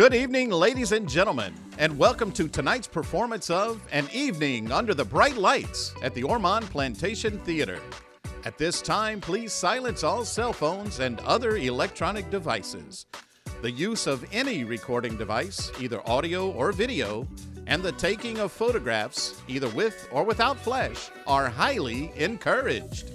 Good evening, ladies and gentlemen, and welcome to tonight's performance of An Evening Under the Bright Lights at the Ormond Plantation Theater. At this time, please silence all cell phones and other electronic devices. The use of any recording device, either audio or video, and the taking of photographs, either with or without flash, are highly encouraged.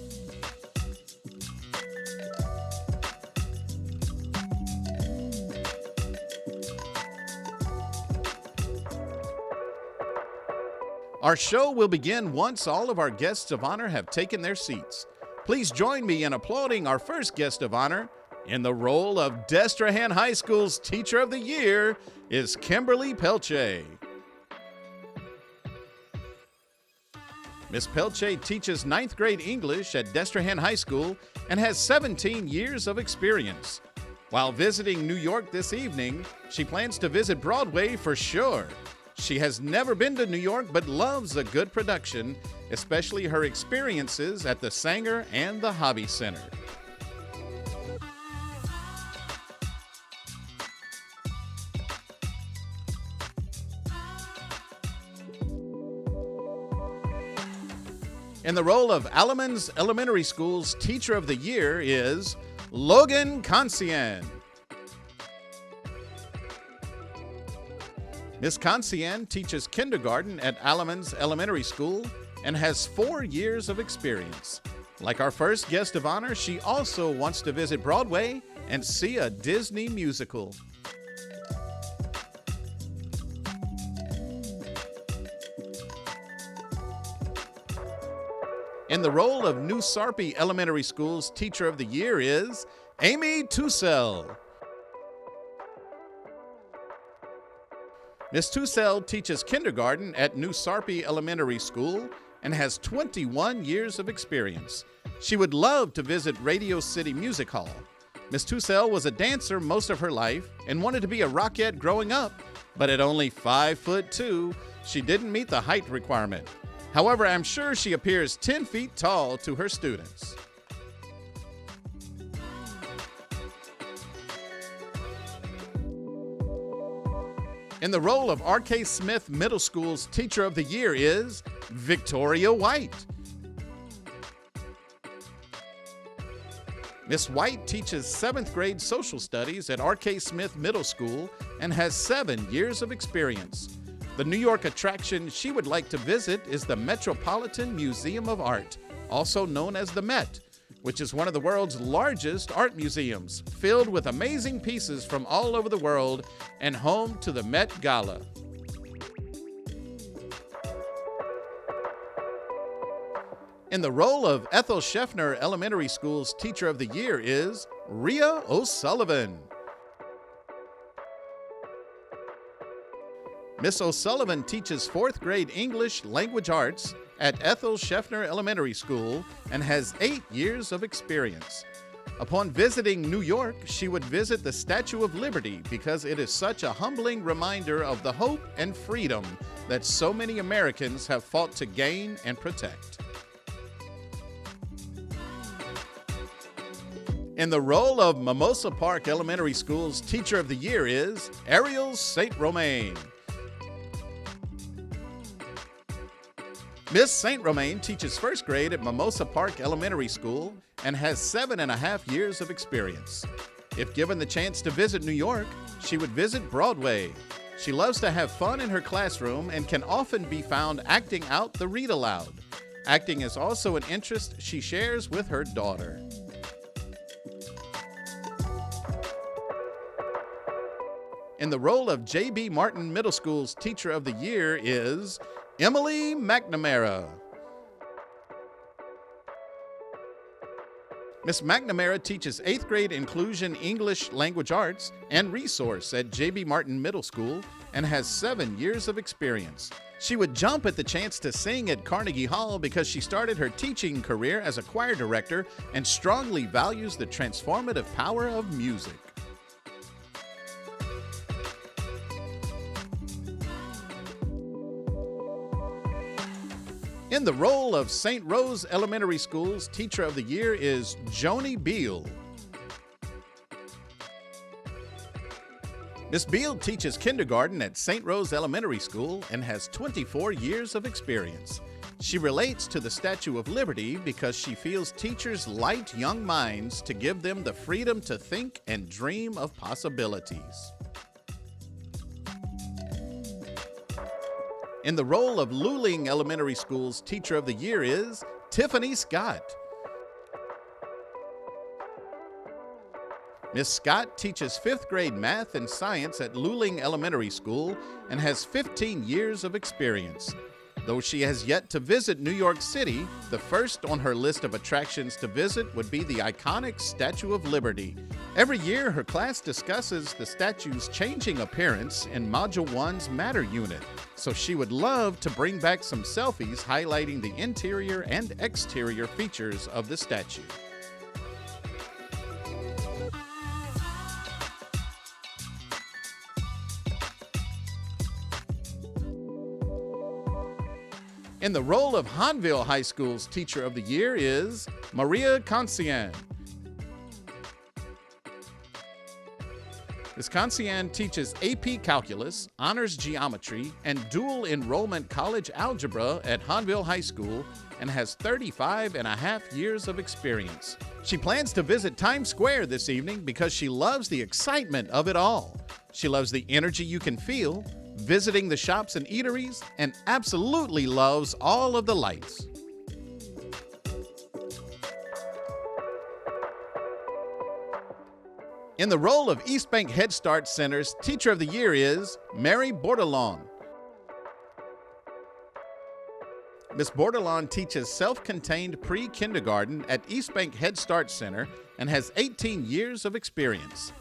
Our show will begin once all of our guests of honor have taken their seats. Please join me in applauding our first guest of honor. In the role of Destrehan High School's Teacher of the Year is Kimberly Pelche. Miss Pelche teaches 9th grade English at Destrehan High School and has 17 years of experience. While visiting New York this evening, she plans to visit Broadway for sure. She has never been to New York but loves a good production, especially her experiences at the Sanger and the Hobby Center. In the role of Alamance Elementary School's Teacher of the Year is Logan Conklin. Miss Concian teaches kindergarten at Alamance Elementary School and has 4 years of experience. Like our first guest of honor, she also wants to visit Broadway and see a Disney musical. In the role of New Sarpy Elementary School's Teacher of the Year is Amy Tusell. Miss Tusell teaches kindergarten at New Sarpy Elementary School and has 21 years of experience. She would love to visit Radio City Music Hall. Miss Tusell was a dancer most of her life and wanted to be a rockette growing up, but at only 5'2", she didn't meet the height requirement. However, I'm sure she appears 10 feet tall to her students. In the role of R.K. Smith Middle School's Teacher of the Year is Victoria White. Miss White teaches 7th grade social studies at R.K. Smith Middle School and has 7 years of experience. The New York attraction she would like to visit is the Metropolitan Museum of Art, also known as the Met, which is one of the world's largest art museums, filled with amazing pieces from all over the world and home to the Met Gala. In the role of Ethel Scheffner Elementary School's Teacher of the Year is Ria OSullivan. Miss OSullivan teaches 4th grade English Language Arts at Ethel Scheffner Elementary School and has 8 years of experience. Upon visiting New York, she would visit the Statue of Liberty because it is such a humbling reminder of the hope and freedom that so many Americans have fought to gain and protect. In the role of Mimosa Park Elementary School's Teacher of the Year is Ariel St Rochon. Miss St. Romain teaches 1st grade at Mimosa Park Elementary School and has 7.5 years of experience. If given the chance to visit New York, she would visit Broadway. She loves to have fun in her classroom and can often be found acting out the read aloud. Acting is also an interest she shares with her daughter. In the role of J.B. Martin Middle School's Teacher of the Year is Emel McNamara. Miss McNamara teaches 8th grade Inclusion English Language Arts and Resource at J.B. Martin Middle School and has 7 years of experience. She would jump at the chance to sing at Carnegie Hall because she started her teaching career as a choir director and strongly values the transformative power of music. In the role of St. Rose Elementary School's Teacher of the Year is Joni Beal. Miss Beal teaches kindergarten at St. Rose Elementary School and has 24 years of experience. She relates to the Statue of Liberty because she feels teachers light young minds to give them the freedom to think and dream of possibilities. In the role of Luling Elementary School's Teacher of the Year is Tiffany Scott. Miss Scott teaches 5th grade math and science at Luling Elementary School and has 15 years of experience. Though she has yet to visit New York City, the first on her list of attractions to visit would be the iconic Statue of Liberty. Every year, her class discusses the statue's changing appearance in Module 1's Matter unit, so she would love to bring back some selfies highlighting the interior and exterior features of the statue. In the role of Hahnville High School's Teacher of the Year is Ria Concian. Ms. Concian teaches AP Calculus, Honors Geometry, and Dual Enrollment College Algebra at Hahnville High School and has 35 and a half years of experience. She plans to visit Times Square this evening because she loves the excitement of it all. She loves the energy you can feel, visiting the shops and eateries, and absolutely loves all of the lights. In the role of East Bank Head Start Center's Teacher of the Year is Mary Bordelon. Ms. Bordelon teaches self-contained pre-kindergarten at East Bank Head Start Center and has 18 years of experience.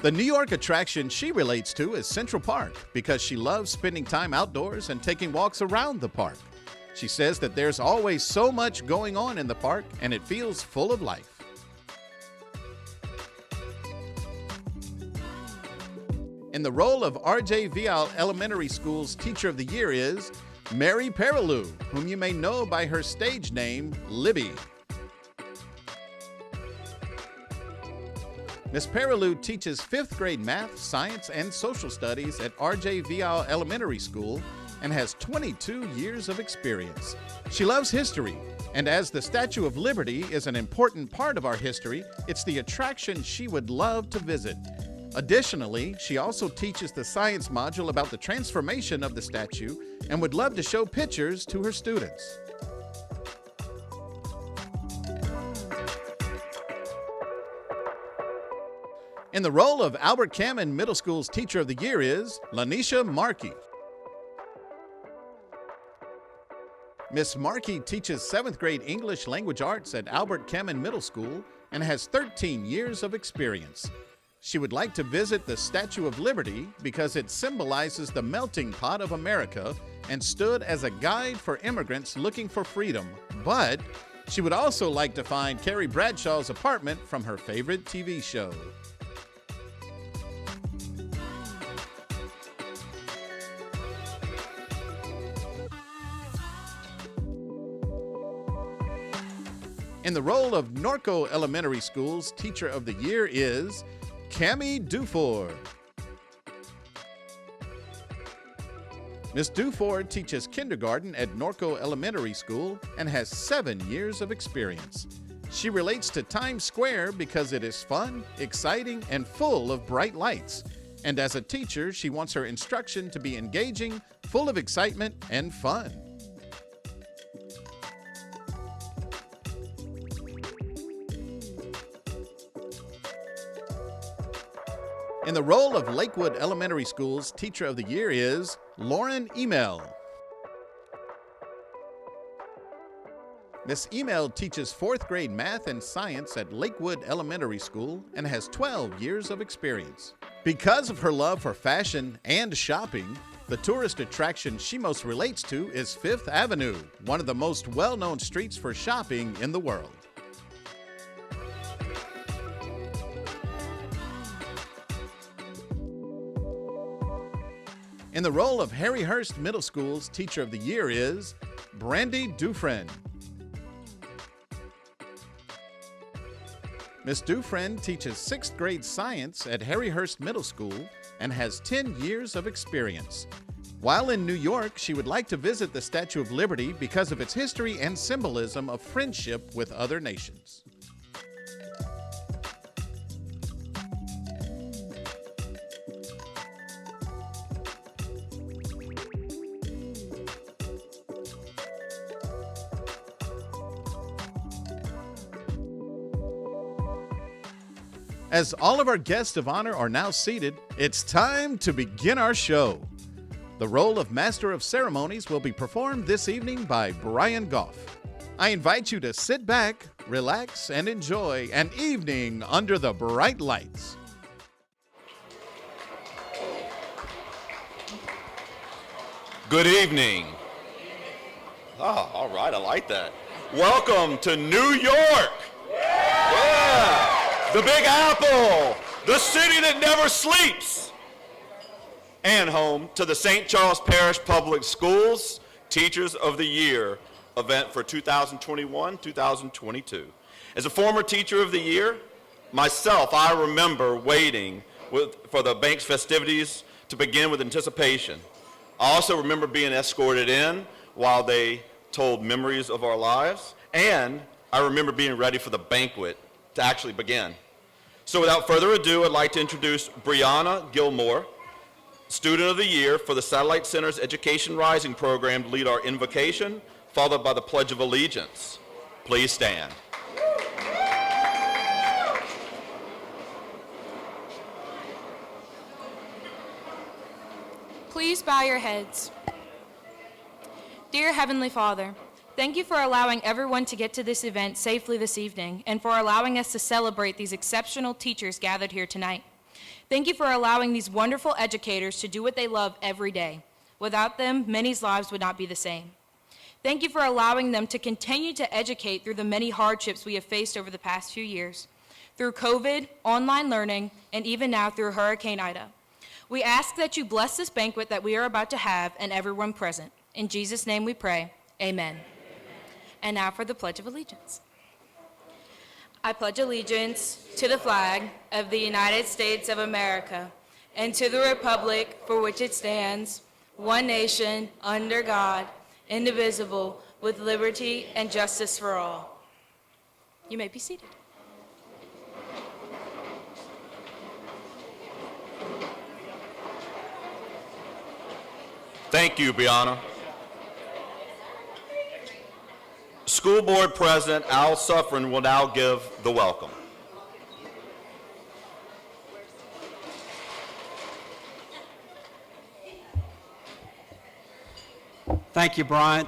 The New York attraction she relates to is Central Park because she loves spending time outdoors and taking walks around the park. She says that there's always so much going on in the park and it feels full of life. In the role of R.J. Vial Elementary School's Teacher of the Year is Mary Paraloo, whom you may know by her stage name, Libby. Ms. Paraloo teaches 5th grade math, science, and social studies at R.J. Vial Elementary School and has 22 years of experience. She loves history, and as the Statue of Liberty is an important part of our history, it's the attraction she would love to visit. Additionally, she also teaches the science module about the transformation of the statue and would love to show pictures to her students. In the role of Albert Cammon Middle School's Teacher of the Year is Lanisha Markey. Miss Markey teaches 7th grade English Language Arts at Albert Cammon Middle School and has 13 years of experience. She would like to visit the Statue of Liberty because it symbolizes the melting pot of America and stood as a guide for immigrants looking for freedom. But she would also like to find Carrie Bradshaw's apartment from her favorite TV show. In the role of Norco Elementary School's Teacher of the Year is Cami Dufour. Ms. Dufour teaches kindergarten at Norco Elementary School and has 7 years of experience. She relates to Times Square because it is fun, exciting, and full of bright lights. And as a teacher, she wants her instruction to be engaging, full of excitement, and fun. In the role of Lakewood Elementary School's Teacher of the Year is Lauren Emel. Miss Emel teaches 4th grade math and science at Lakewood Elementary School and has 12 years of experience. Because of her love for fashion and shopping, the tourist attraction she most relates to is Fifth Avenue, one of the most well-known streets for shopping in the world. In the role of Harry Hurst Middle School's Teacher of the Year is Brandy Dufrin. Miss Dufrin teaches 6th grade science at Harry Hurst Middle School and has 10 years of experience. While in New York, she would like to visit the Statue of Liberty because of its history and symbolism of friendship with other nations. As all of our guests of honor are now seated, it's time to begin our show. The role of Master of Ceremonies will be performed this evening by Brian Goff. I invite you to sit back, relax, and enjoy an evening under the bright lights. Good evening. Oh, all right, I like that. Welcome to New York. Yeah. The Big Apple, the city that never sleeps, and home to the St. Charles Parish Public Schools Teachers of the Year event for 2021-2022. As a former Teacher of the Year, myself, I remember waiting for the bank's festivities to begin with anticipation. I also remember being escorted in while they told memories of our lives, and I remember being ready for the banquet to actually begin. So without further ado, I'd like to introduce Brianna Gilmore, Student of the Year for the Satellite Center's Education Rising program, to lead our invocation, followed by the Pledge of Allegiance. Please stand. Please bow your heads. Dear Heavenly Father, thank you for allowing everyone to get to this event safely this evening and for allowing us to celebrate these exceptional teachers gathered here tonight. Thank you for allowing these wonderful educators to do what they love every day. Without them, many's lives would not be the same. Thank you for allowing them to continue to educate through the many hardships we have faced over the past few years, through COVID, online learning, and even now through Hurricane Ida. We ask that you bless this banquet that we are about to have and everyone present. In Jesus' name we pray, amen. And now for the Pledge of Allegiance. I pledge allegiance to the flag of the United States of America and to the republic for which it stands, one nation, under God, indivisible, with liberty and justice for all. You may be seated. Thank you, Brianna. School Board President Al Suffren will now give the welcome. Thank you, Brian.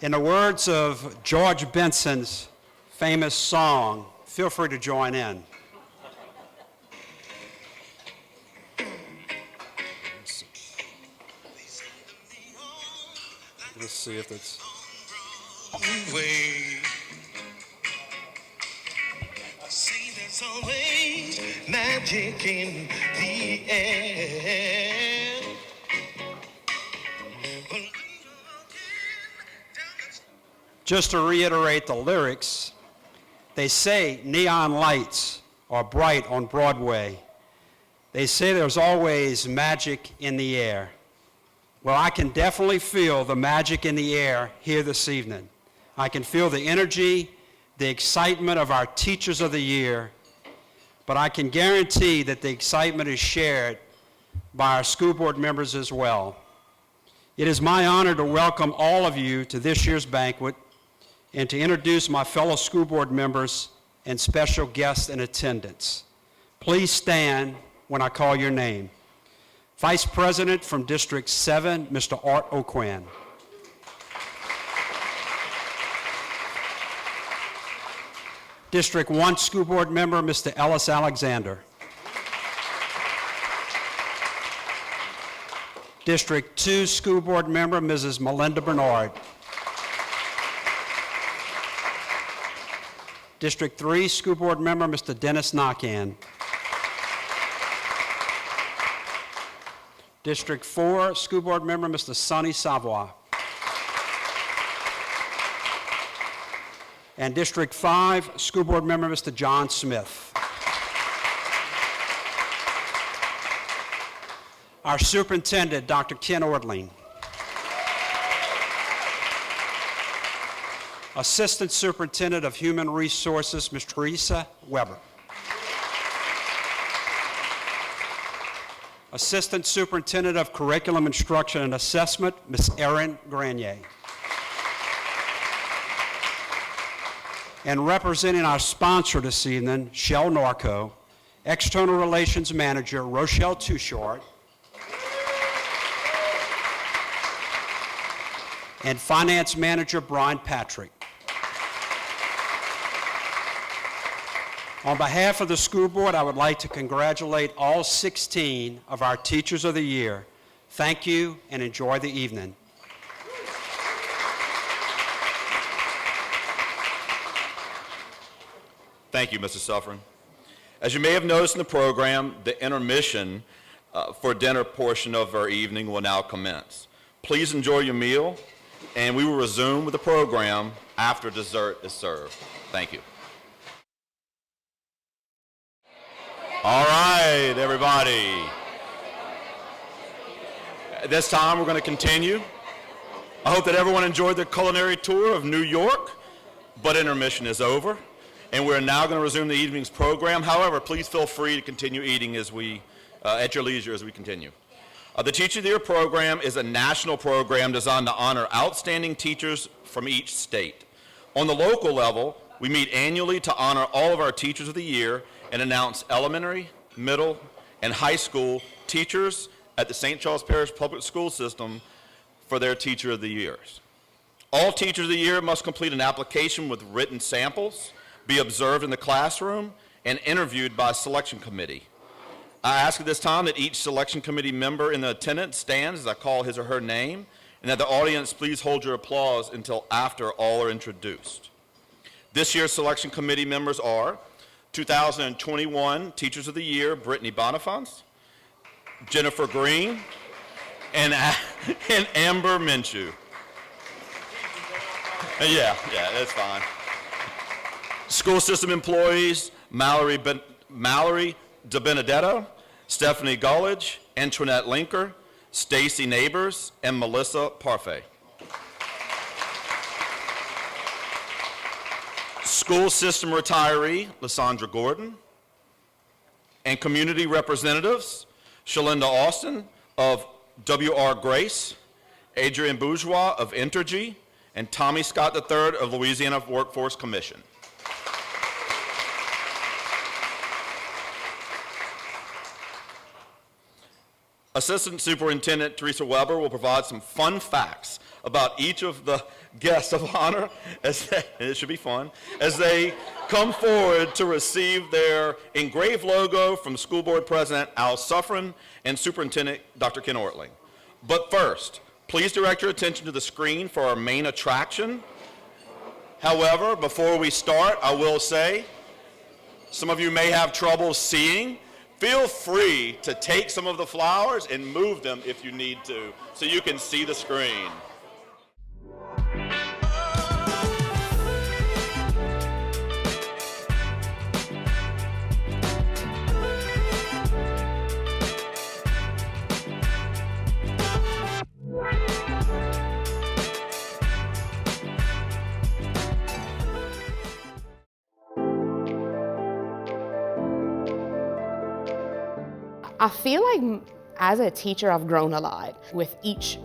In the words of George Benson's famous song, feel free to join in. Let's see if it's... See, there's always magic in the air. Just to reiterate the lyrics, they say neon lights are bright on Broadway. They say there's always magic in the air. Well, I can definitely feel the magic in the air here this evening. I can feel the energy, the excitement of our Teachers of the Year, but I can guarantee that the excitement is shared by our school board members as well. It is my honor to welcome all of you to this year's banquet and to introduce my fellow school board members and special guests in attendance. Please stand when I call your name. Vice President from District 7, Mr. Art O'Quinn. District 1 School Board Member, Mr. Ellis Alexander. District 2 School Board Member, Mrs. Melinda Bernard. District 3 School Board Member, Mr. Dennis Knockan. District 4 School Board Member, Mr. Sonny Savoy. And District 5 School Board Member, Mr. John Smith. Our superintendent, Dr. Ken Ortling. Assistant Superintendent of Human Resources, Ms. Teresa Weber. Assistant Superintendent of Curriculum Instruction and Assessment, Ms. Erin Granier. And representing our sponsor this evening, Shell Norco, External Relations Manager, Rochelle Touchard, and Finance Manager, Brian Patrick. On behalf of the school board, I would like to congratulate all 16 of our Teachers of the Year. Thank you and enjoy the evening. Thank you, Mr. Suffren. As you may have noticed in the program, the intermission for dinner portion of our evening will now commence. Please enjoy your meal, and we will resume with the program after dessert is served. Thank you. All right, everybody. At this time, we're going to continue. I hope that everyone enjoyed the culinary tour of New York, but intermission is over, and we're now going to resume the evening's program. However, please feel free to continue eating as at your leisure as we continue. The Teacher of the Year program is a national program designed to honor outstanding teachers from each state. On the local level, we meet annually to honor all of our Teachers of the Year and announce elementary, middle, and high school teachers at the St. Charles Parish Public School System for their Teacher of the Years. All Teachers of the Year must complete an application with written samples, be observed in the classroom, and interviewed by a selection committee. I ask at this time that each selection committee member in the attendance stands as I call his or her name, and that the audience please hold your applause until after all are introduced. This year's selection committee members are 2021 Teachers of the Year, Brittany Bonifants, Jennifer Green, and Amber Minshew. Yeah, that's fine. School system employees, Mallory DiBenedetto, Stephanie Gullidge, Antoinette Linker, Stacy Neighbors, and Melissa Parfait. School system retiree, Lysandra Gordon, and community representatives, Shalinda Austin of W.R. Grace, Adrian Bourgeois of Entergy, and Tommy Scott III of Louisiana Workforce Commission. Assistant Superintendent Teresa Weber will provide some fun facts about each of the guests of honor, and it should be fun, as they come forward to receive their engraved logo from School Board President Al Suffren and Superintendent Dr. Ken Ortling. But first, please direct your attention to the screen for our main attraction. However, before we start, I will say, some of you may have trouble seeing. Feel free to take some of the flowers and move them if you need to, so you can see the screen. I feel like as a teacher, I've grown a lot. With each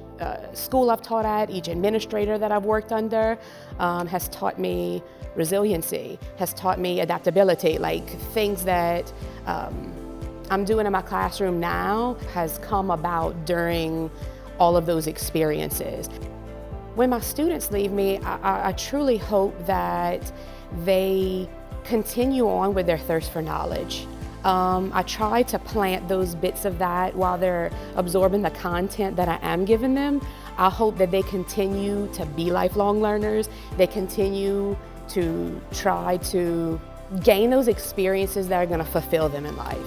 school I've taught at, each administrator that I've worked under has taught me resiliency, has taught me adaptability, like things that I'm doing in my classroom now has come about during all of those experiences. When my students leave me, I truly hope that they continue on with their thirst for knowledge. I try to plant those bits of that while they're absorbing the content that I am giving them. I hope that they continue to be lifelong learners. They continue to try to gain those experiences that are going to fulfill them in life.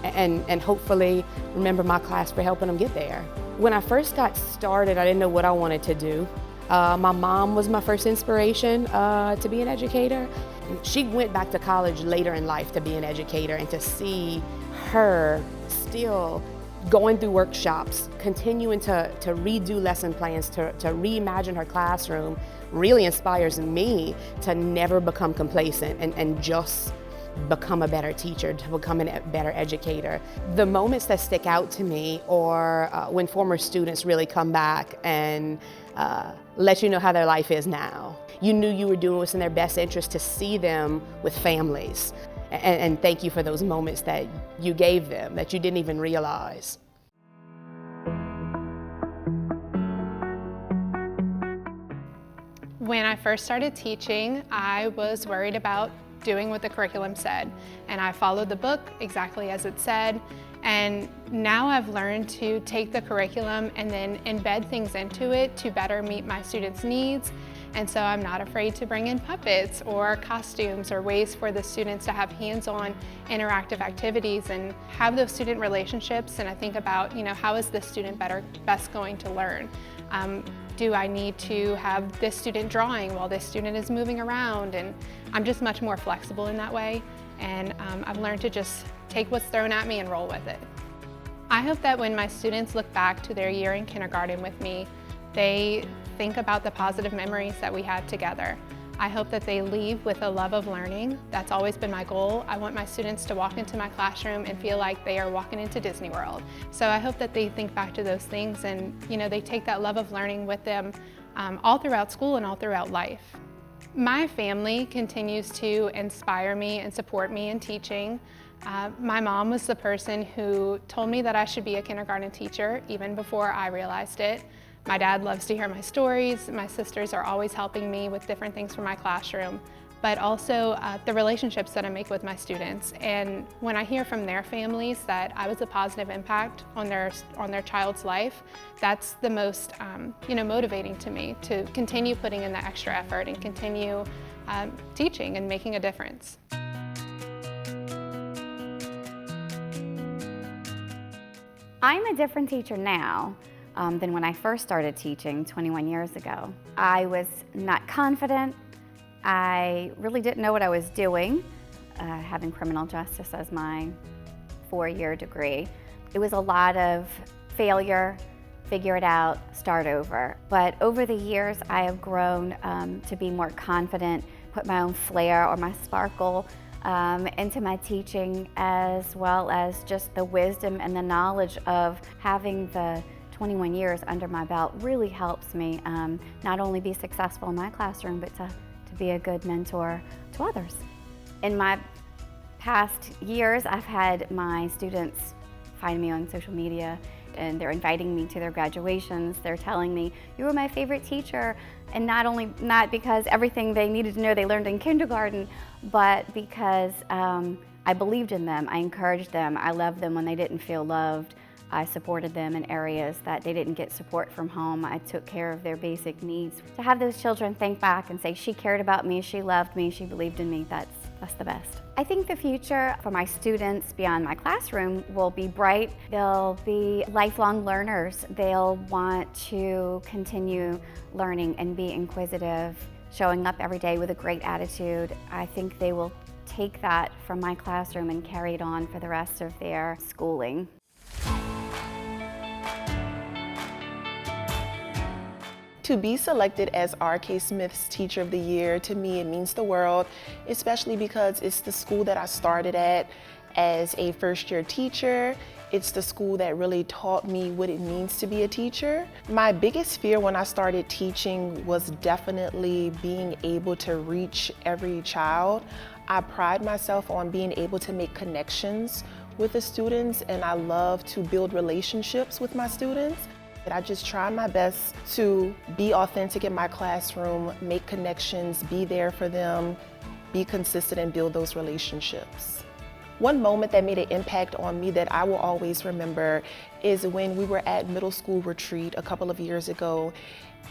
And hopefully remember my class for helping them get there. When I first got started, I didn't know what I wanted to do. My mom was my first inspiration to be an educator. She went back to college later in life to be an educator, and to see her still going through workshops, continuing to redo lesson plans, to reimagine her classroom really inspires me to never become complacent and just become a better teacher, to become a better educator. The moments that stick out to me are when former students really come back and let you know how their life is now. You knew you were doing what's in their best interest to see them with families. And thank you for those moments that you gave them that you didn't even realize. When I first started teaching, I was worried about doing what the curriculum said, and I followed the book exactly as it said. And now I've learned to take the curriculum and then embed things into it to better meet my students' needs. And so I'm not afraid to bring in puppets or costumes or ways for the students to have hands-on interactive activities and have those student relationships. And I think about, how is this student best going to learn? Do I need to have this student drawing while this student is moving around? And I'm just much more flexible in that way. And I've learned to just take what's thrown at me and roll with it. I hope that when my students look back to their year in kindergarten with me, they think about the positive memories that we had together. I hope that they leave with a love of learning. That's always been my goal. I want my students to walk into my classroom and feel like they are walking into Disney World. So I hope that they think back to those things and they take that love of learning with them all throughout school and all throughout life. My family continues to inspire me and support me in teaching. My mom was the person who told me that I should be a kindergarten teacher even before I realized it. My dad loves to hear my stories. My sisters are always helping me with different things for my classroom, but also the relationships that I make with my students. And when I hear from their families that I was a positive impact on their child's life, that's the most motivating to me to continue putting in the extra effort and continue teaching and making a difference. I'm a different teacher now than when I first started teaching 21 years ago. I was not confident. I really didn't know what I was doing, having criminal justice as my 4-year degree. It was a lot of failure, figure it out, start over. But over the years, I have grown to be more confident, put my own flair or my sparkle into my teaching, as well as just the wisdom and the knowledge of having the 21 years under my belt really helps me not only be successful in my classroom, but to be a good mentor to others. In my past years, I've had my students find me on social media and they're inviting me to their graduations. They're telling me, "You were my favorite teacher," and not because everything they needed to know they learned in kindergarten, but because I believed in them, I encouraged them, I loved them when they didn't feel loved. I supported them in areas that they didn't get support from home. I took care of their basic needs. To have those children think back and say, she cared about me, she loved me, she believed in me, that's the best. I think the future for my students beyond my classroom will be bright. They'll be lifelong learners. They'll want to continue learning and be inquisitive, showing up every day with a great attitude. I think they will take that from my classroom and carry it on for the rest of their schooling. To be selected as R.K. Smith's Teacher of the Year, to me, it means the world, especially because it's the school that I started at as a first-year teacher. It's the school that really taught me what it means to be a teacher. My biggest fear when I started teaching was definitely being able to reach every child. I pride myself on being able to make connections with the students, and I love to build relationships with my students. I just try my best to be authentic in my classroom, make connections, be there for them, be consistent and build those relationships. One moment that made an impact on me that I will always remember is when we were at middle school retreat a couple of years ago,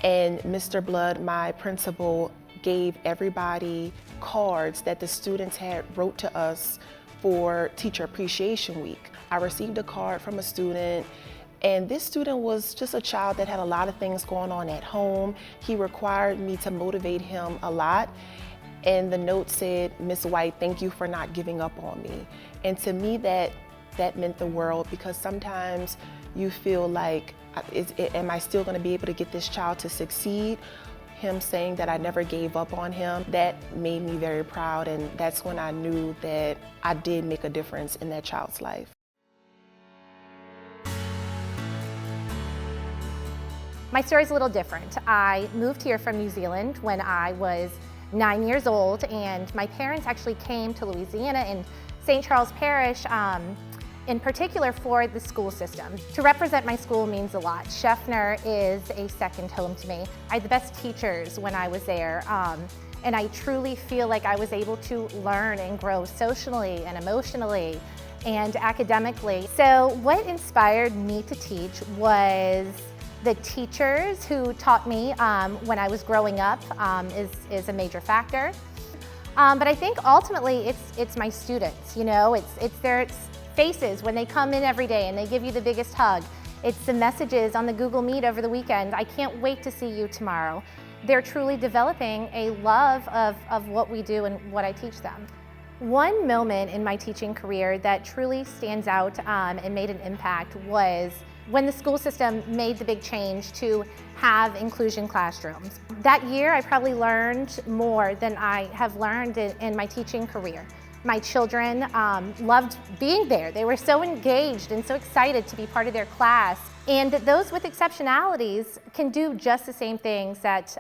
and Mr. Blood, my principal, gave everybody cards that the students had wrote to us for Teacher Appreciation Week. I received a card from a student, and this student was just a child that had a lot of things going on at home. He required me to motivate him a lot. And the note said, "Miss White, thank you for not giving up on me." And to me, that that meant the world, because sometimes you feel like, am I still going to be able to get this child to succeed? Him saying that I never gave up on him, that made me very proud, and that's when I knew that I did make a difference in that child's life. My story's a little different. I moved here from New Zealand when I was 9 years old, and my parents actually came to Louisiana and St. Charles Parish in particular for the school system. To represent my school means a lot. Scheffner is a second home to me. I had the best teachers when I was there, and I truly feel like I was able to learn and grow socially and emotionally and academically. So what inspired me to teach was the teachers who taught me when I was growing up is a major factor. But I think ultimately it's my students, you know, it's their faces when they come in every day and they give you the biggest hug. It's the messages on the Google Meet over the weekend. I can't wait to see you tomorrow. They're truly developing a love of what we do and what I teach them. One moment in my teaching career that truly stands out and made an impact was when the school system made the big change to have inclusion classrooms. That year I probably learned more than I have learned in my teaching career. My children loved being there. They were so engaged and so excited to be part of their class. And those with exceptionalities can do just the same things that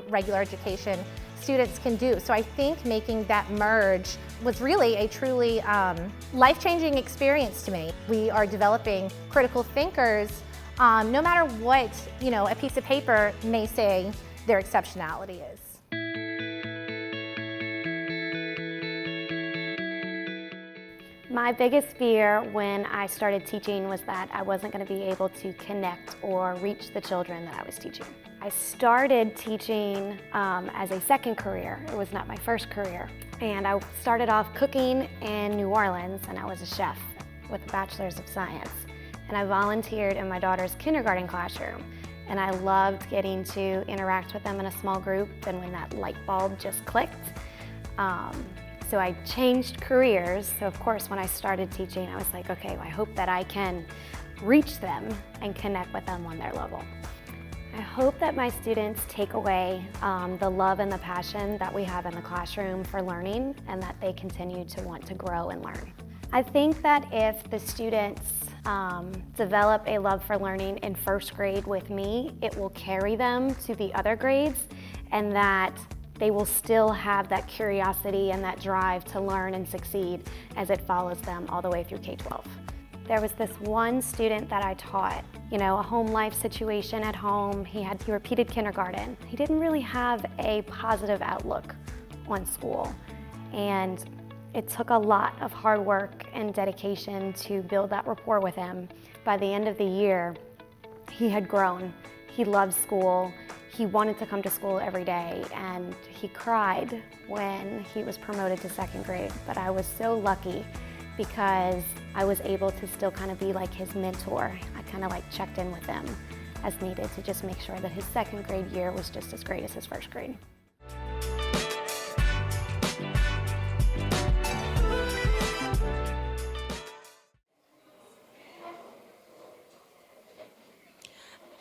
regular education students can do. So I think making that merge was really a truly life-changing experience to me. We are developing critical thinkers no matter what, you know, a piece of paper may say their exceptionality is. My biggest fear when I started teaching was that I wasn't going to be able to connect or reach the children that I was teaching. I started teaching as a second career. It was not my first career. And I started off cooking in New Orleans, and I was a chef with a bachelor's of science. And I volunteered in my daughter's kindergarten classroom. And I loved getting to interact with them in a small group, and when that light bulb just clicked. So I changed careers. So of course, when I started teaching, I was like, okay, well, I hope that I can reach them and connect with them on their level. I hope that my students take away the love and the passion that we have in the classroom for learning, and that they continue to want to grow and learn. I think that if the students develop a love for learning in first grade with me, it will carry them to the other grades, and that they will still have that curiosity and that drive to learn and succeed as it follows them all the way through K-12. There was this one student that I taught, you know, a home life situation at home. He repeated kindergarten. He didn't really have a positive outlook on school. And it took a lot of hard work and dedication to build that rapport with him. By the end of the year, he had grown. He loved school. He wanted to come to school every day, and he cried when he was promoted to second grade. But I was so lucky because I was able to still kind of be like his mentor. I kind of like checked in with him as needed to just make sure that his second grade year was just as great as his first grade.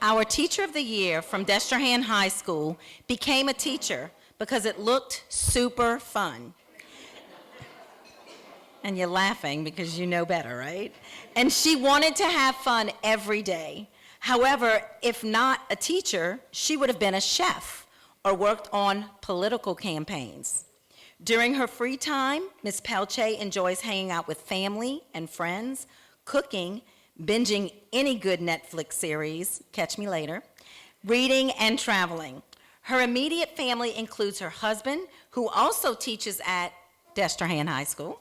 Our Teacher of the Year from Destrehan High School became a teacher because it looked super fun. And you're laughing because you know better, right? And she wanted to have fun every day. However, if not a teacher, she would have been a chef or worked on political campaigns. During her free time, Ms. Pelche enjoys hanging out with family and friends, cooking, binging any good Netflix series, catch me later, reading and traveling. Her immediate family includes her husband, who also teaches at Destrehan High School,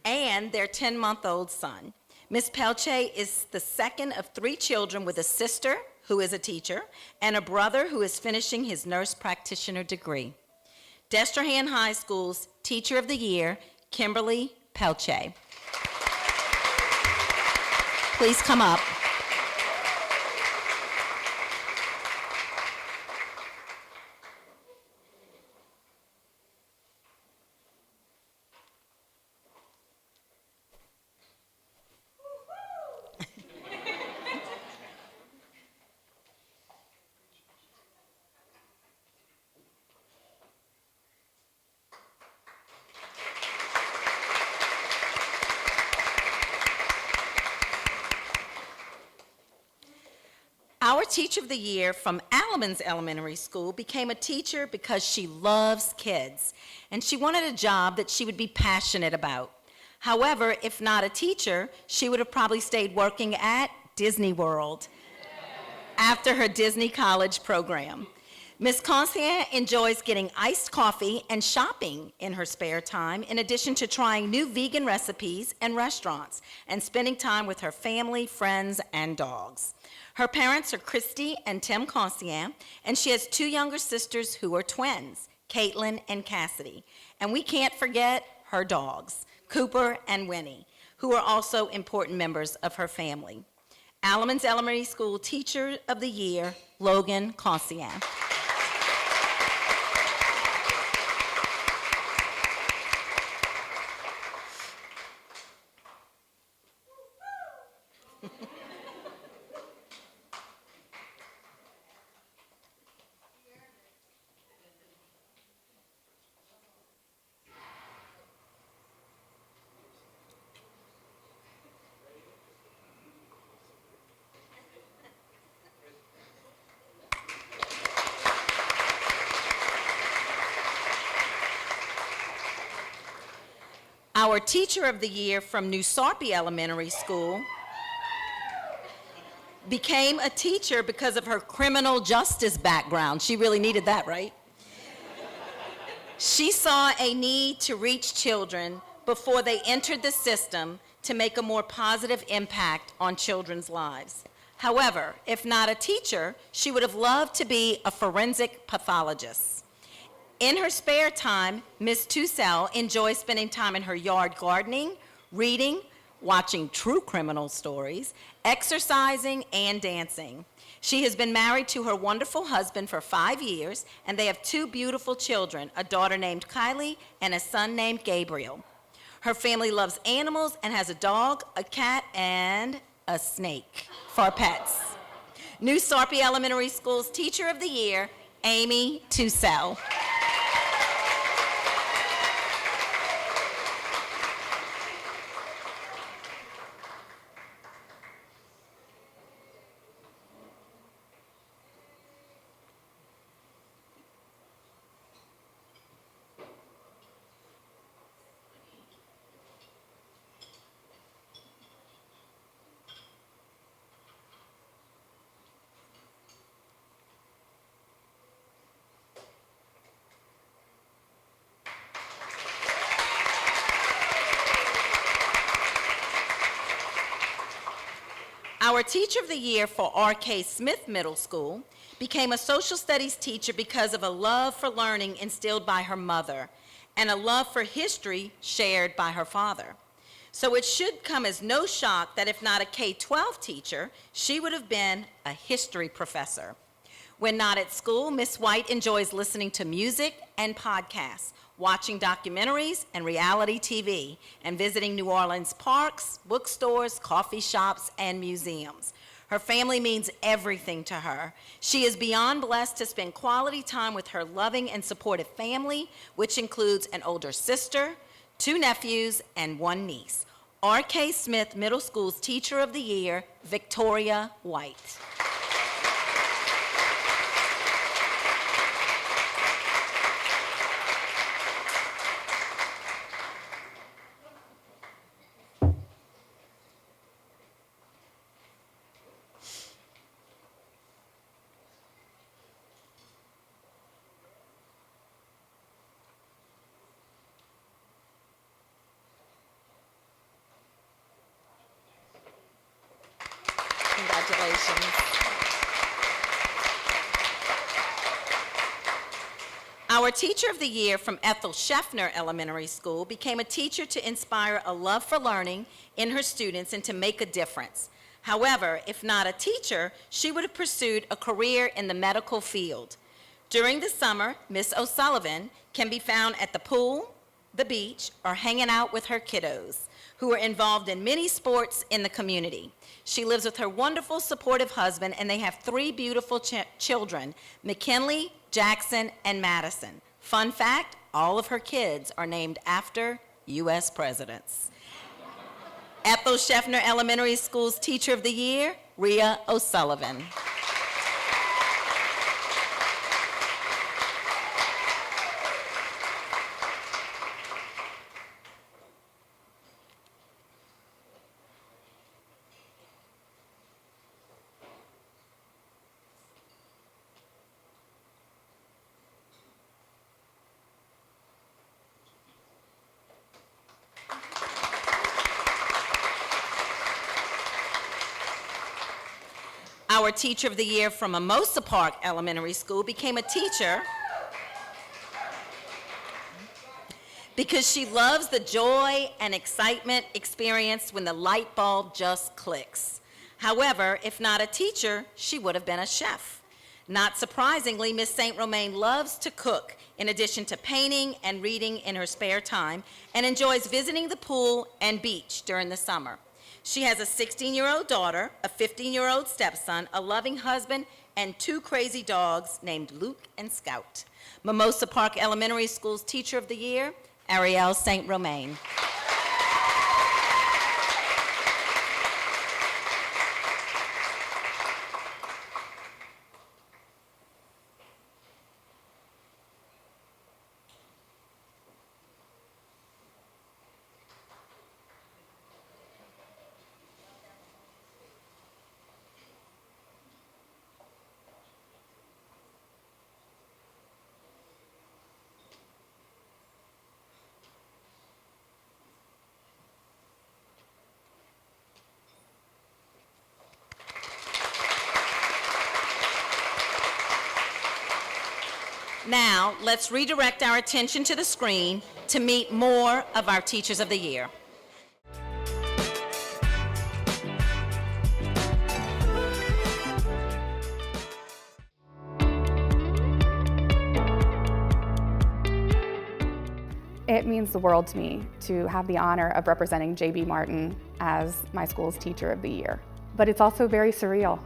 and their 10-month-old son. Ms. Pelche is the second of 3 children with a sister who is a teacher and a brother who is finishing his nurse practitioner degree. Destrehan High School's Teacher of the Year, Kimberly Pelche. Please come up. Our Teacher of the Year from Alamance Elementary School became a teacher because she loves kids, and she wanted a job that she would be passionate about. However, if not a teacher, she would have probably stayed working at Disney World after her Disney College program. Ms. Concian enjoys getting iced coffee and shopping in her spare time, in addition to trying new vegan recipes and restaurants, and spending time with her family, friends, and dogs. Her parents are Christy and Tim Concian, and she has 2 younger sisters who are twins, Caitlin and Cassidy. And we can't forget her dogs, Cooper and Winnie, who are also important members of her family. Alamance Elementary School Teacher of the Year, Logan Conklin. Our Teacher of the Year from New Sarpy Elementary School became a teacher because of her criminal justice background. She really needed that, right? She saw a need to reach children before they entered the system to make a more positive impact on children's lives. However, if not a teacher, she would have loved to be a forensic pathologist. In her spare time, Ms. Tusell enjoys spending time in her yard gardening, reading, watching true criminal stories, exercising, and dancing. She has been married to her wonderful husband for 5 years, and they have 2 beautiful children, a daughter named Kylie and a son named Gabriel. Her family loves animals and has a dog, a cat, and a snake for pets. New Sarpy Elementary School's Teacher of the Year, Amy Tusell. Our Teacher of the Year for R.K. Smith Middle School became a social studies teacher because of a love for learning instilled by her mother and a love for history shared by her father. So it should come as no shock that if not a K-12 teacher, she would have been a history professor. When not at school, Miss White enjoys listening to music and podcasts, watching documentaries and reality TV, and visiting New Orleans parks, bookstores, coffee shops, and museums. Her family means everything to her. She is beyond blessed to spend quality time with her loving and supportive family, which includes an older sister, 2 nephews, and 1 niece. R.K. Smith Middle School's Teacher of the Year, Victoria White. Congratulations. Our Teacher of the Year from Ethel Scheffner Elementary School became a teacher to inspire a love for learning in her students and to make a difference. However, if not a teacher, she would have pursued a career in the medical field. During the summer, Ms. O'Sullivan can be found at the pool, the beach, or hanging out with her kiddos, who are involved in many sports in the community. She lives with her wonderful, supportive husband, and they have 3 beautiful children, McKinley, Jackson, and Madison. Fun fact, all of her kids are named after U.S. presidents. Ethel Scheffner Elementary School's Teacher of the Year, Ria OSullivan. Our Teacher of the Year from Mimosa Park Elementary School became a teacher because she loves the joy and excitement experienced when the light bulb just clicks. However, if not a teacher, she would have been a chef. Not surprisingly, Miss St. Romain loves to cook, in addition to painting and reading in her spare time, and enjoys visiting the pool and beach during the summer. She has a 16-year-old daughter, a 15-year-old stepson, a loving husband, and 2 crazy dogs named Luke and Scout. Mimosa Park Elementary School's Teacher of the Year, Ariel St Rochon. Now, let's redirect our attention to the screen to meet more of our Teachers of the Year. It means the world to me to have the honor of representing J.B. Martin as my school's Teacher of the Year. But it's also very surreal,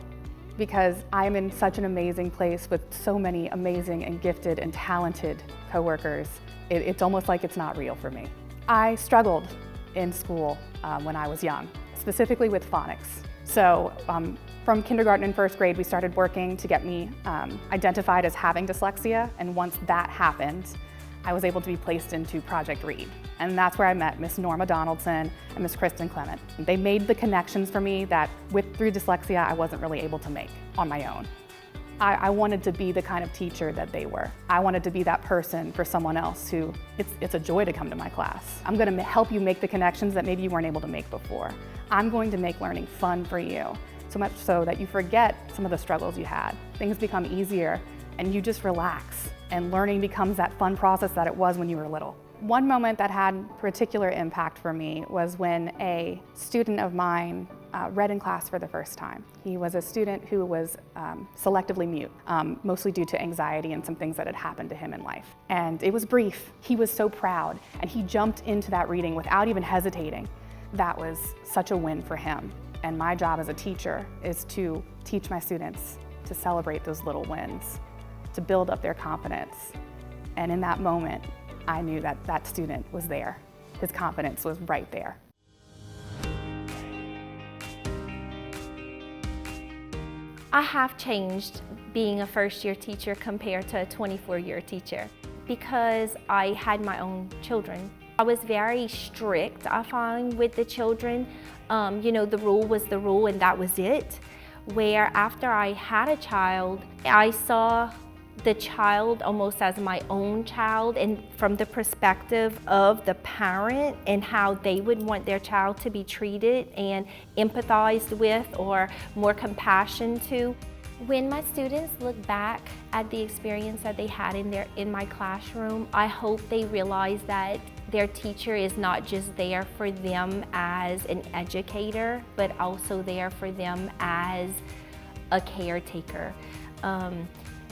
because I'm in such an amazing place with so many amazing and gifted and talented coworkers. It's almost like it's not real for me. I struggled in school when I was young, specifically with phonics. So from kindergarten and first grade, we started working to get me identified as having dyslexia, and once that happened, I was able to be placed into Project Read. And that's where I met Miss Norma Donaldson and Miss Kristen Clement. They made the connections for me that through dyslexia, I wasn't really able to make on my own. I wanted to be the kind of teacher that they were. I wanted to be that person for someone else who, it's a joy to come to my class. I'm gonna help you make the connections that maybe you weren't able to make before. I'm going to make learning fun for you, so much so that you forget some of the struggles you had. Things become easier and you just relax, and learning becomes that fun process that it was when you were little. One moment that had particular impact for me was when a student of mine read in class for the first time. He was a student who was selectively mute, mostly due to anxiety and some things that had happened to him in life. And it was brief. He was so proud, and he jumped into that reading without even hesitating. That was such a win for him. And my job as a teacher is to teach my students to celebrate those little wins, to build up their confidence. And in that moment, I knew that that student was there. His confidence was right there. I have changed being a first-year teacher compared to a 24-year teacher because I had my own children. I was very strict, I find, with the children. You know, the rule was the rule and that was it. Where after I had a child, I saw the child almost as my own child, and from the perspective of the parent and how they would want their child to be treated and empathized with or more compassion to. When my students look back at the experience that they had in my classroom, I hope they realize that their teacher is not just there for them as an educator, but also there for them as a caretaker.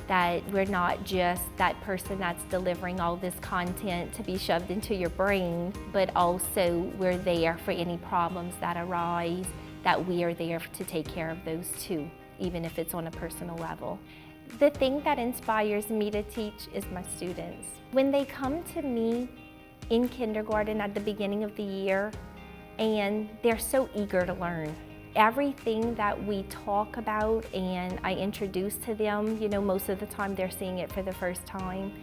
That we're not just that person that's delivering all this content to be shoved into your brain, but also we're there for any problems that arise, that we are there to take care of those too, even if it's on a personal level. The thing that inspires me to teach is my students. When they come to me in kindergarten at the beginning of the year, and they're so eager to learn. Everything that we talk about and I introduce to them, you know, most of the time they're seeing it for the first time.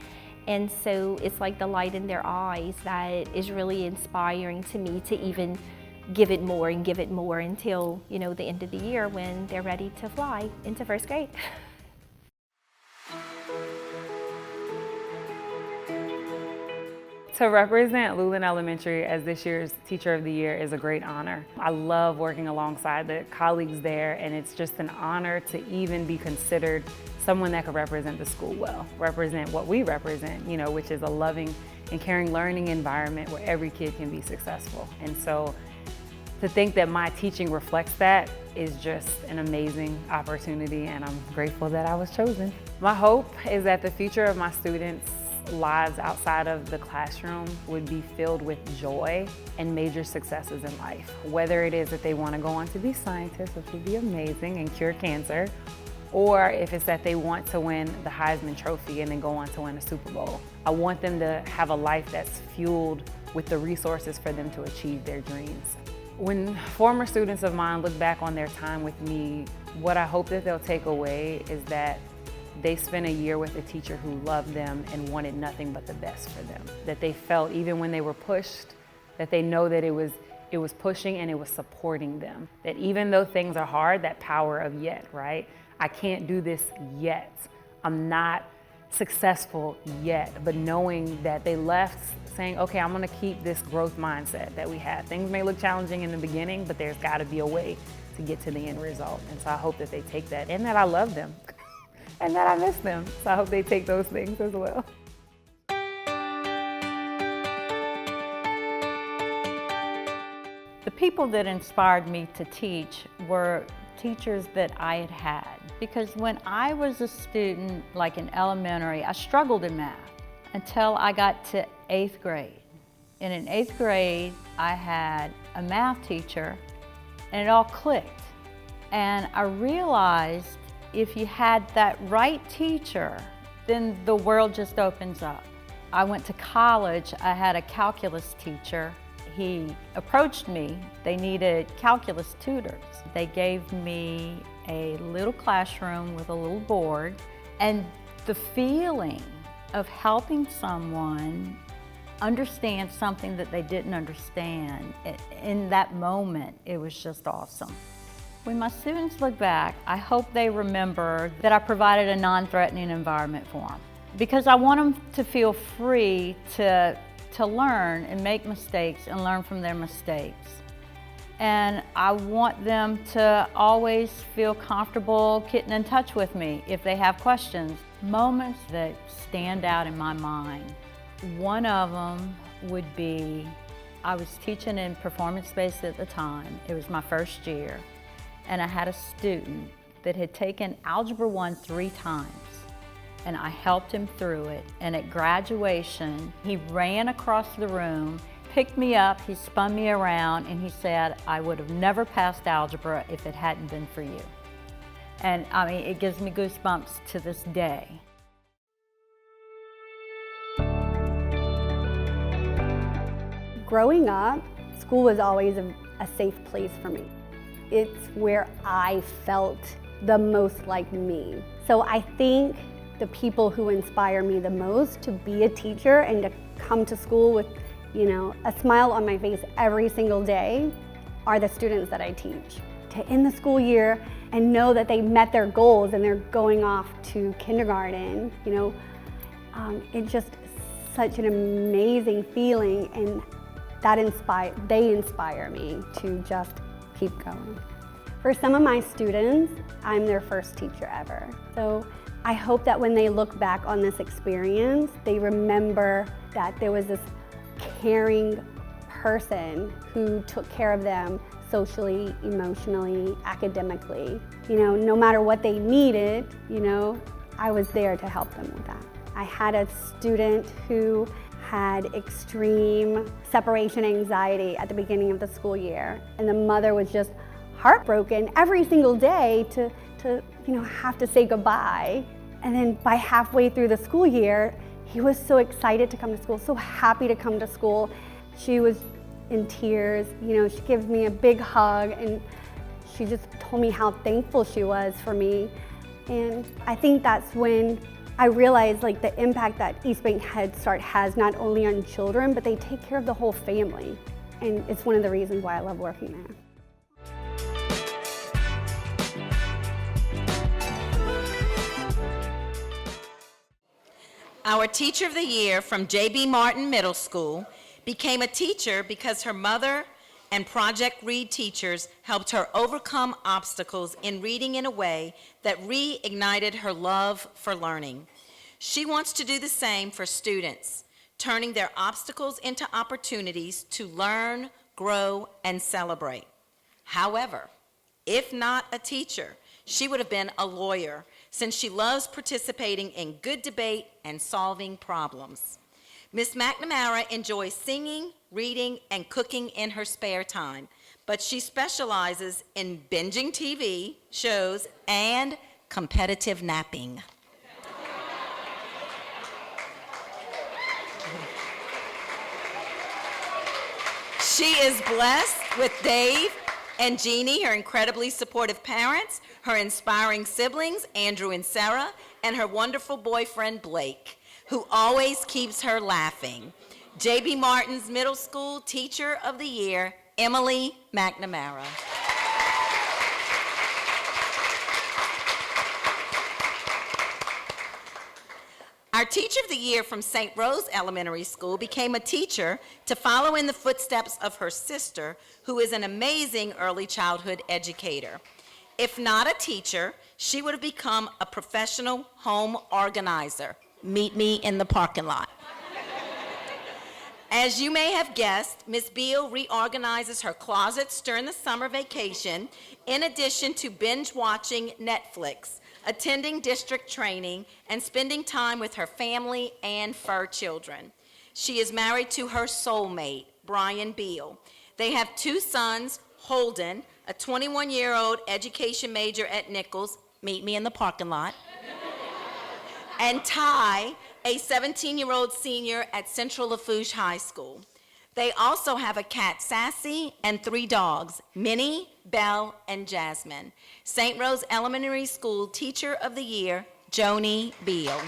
And so it's like the light in their eyes that is really inspiring to me to even give it more and give it more until, you know, the end of the year when they're ready to fly into first grade. To represent Luling Elementary as this year's Teacher of the Year is a great honor. I love working alongside the colleagues there, and it's just an honor to even be considered someone that could represent the school well, represent what we represent, you know, which is a loving and caring learning environment where every kid can be successful. And so to think that my teaching reflects that is just an amazing opportunity, and I'm grateful that I was chosen. My hope is that the future of my students' lives outside of the classroom would be filled with joy and major successes in life. Whether it is that they want to go on to be scientists, which would be amazing, and cure cancer, or if it's that they want to win the Heisman Trophy and then go on to win a Super Bowl. I want them to have a life that's fueled with the resources for them to achieve their dreams. When former students of mine look back on their time with me, what I hope that they'll take away is that they spent a year with a teacher who loved them and wanted nothing but the best for them. That they felt, even when they were pushed, that they know that it was pushing and it was supporting them. That even though things are hard, that power of yet, right? I can't do this yet. I'm not successful yet, but knowing that they left saying, okay, I'm gonna keep this growth mindset that we have. Things may look challenging in the beginning, but there's gotta be a way to get to the end result. And so I hope that they take that, and that I love them, and that I miss them. So I hope they take those things as well. The people that inspired me to teach were teachers that I had had. Because when I was a student, like in elementary, I struggled in math until I got to 8th grade. And in 8th grade, I had a math teacher, and it all clicked. And I realized if you had that right teacher, then the world just opens up. I went to college, I had a calculus teacher. He approached me, they needed calculus tutors. They gave me a little classroom with a little board, and the feeling of helping someone understand something that they didn't understand, in that moment, it was just awesome. When my students look back, I hope they remember that I provided a non-threatening environment for them, because I want them to feel free to learn and make mistakes and learn from their mistakes. And I want them to always feel comfortable getting in touch with me if they have questions. Moments that stand out in my mind. One of them would be, I was teaching in performance-based at the time. It was my first year. And I had a student that had taken Algebra 1 3 times. And I helped him through it. And at graduation, he ran across the room, picked me up, he spun me around, and he said, I would have never passed algebra if it hadn't been for you. And I mean, it gives me goosebumps to this day. Growing up, school was always a safe place for me. It's where I felt the most like me. So I think the people who inspire me the most to be a teacher and to come to school with, you know, a smile on my face every single day are the students that I teach. To end the school year and know that they met their goals and they're going off to kindergarten, you know, it's just such an amazing feeling, and they inspire me to just keep going. For some of my students, I'm their first teacher ever. So I hope that when they look back on this experience, they remember that there was this caring person who took care of them socially, emotionally, academically. You know, no matter what they needed, you know, I was there to help them with that. I had a student who had extreme separation anxiety at the beginning of the school year, and the mother was just heartbroken every single day to you know, have to say goodbye. And then by halfway through the school year, he was so excited to come to school, so happy to come to school. She was in tears, you know, she gives me a big hug, and she just told me how thankful she was for me. And I think that's when I realized like the impact that East Bank Head Start has not only on children, but they take care of the whole family. And it's one of the reasons why I love working there. Our Teacher of the Year from J.B. Martin Middle School became a teacher because her mother and Project Read teachers helped her overcome obstacles in reading in a way that reignited her love for learning. She wants to do the same for students, turning their obstacles into opportunities to learn, grow, and celebrate. However, if not a teacher, she would have been a lawyer, since she loves participating in good debate and solving problems. Ms. McNamara enjoys singing, reading, and cooking in her spare time, but she specializes in binging TV shows and competitive napping. She is blessed with Dave and Jeannie, her incredibly supportive parents, her inspiring siblings, Andrew and Sarah, and her wonderful boyfriend, Blake, who always keeps her laughing. J.B. Martin's Middle School Teacher of the Year, Emily McNamara. Our Teacher of the Year from St. Rose Elementary School became a teacher to follow in the footsteps of her sister, who is an amazing early childhood educator. If not a teacher, she would have become a professional home organizer. Meet me in the parking lot. As you may have guessed, Ms. Beal reorganizes her closets during the summer vacation, in addition to binge watching Netflix, attending district training, and spending time with her family and fur children. She is married to her soulmate, Brian Beal. They have 2 sons, Holden, a 21-year-old education major at Nichols, meet me in the parking lot, and Ty, a 17-year-old senior at Central Lafourche High School. They also have a cat, Sassy, and 3 dogs, Minnie, Belle, and Jasmine. St. Rose Elementary School Teacher of the Year, Joni Beal.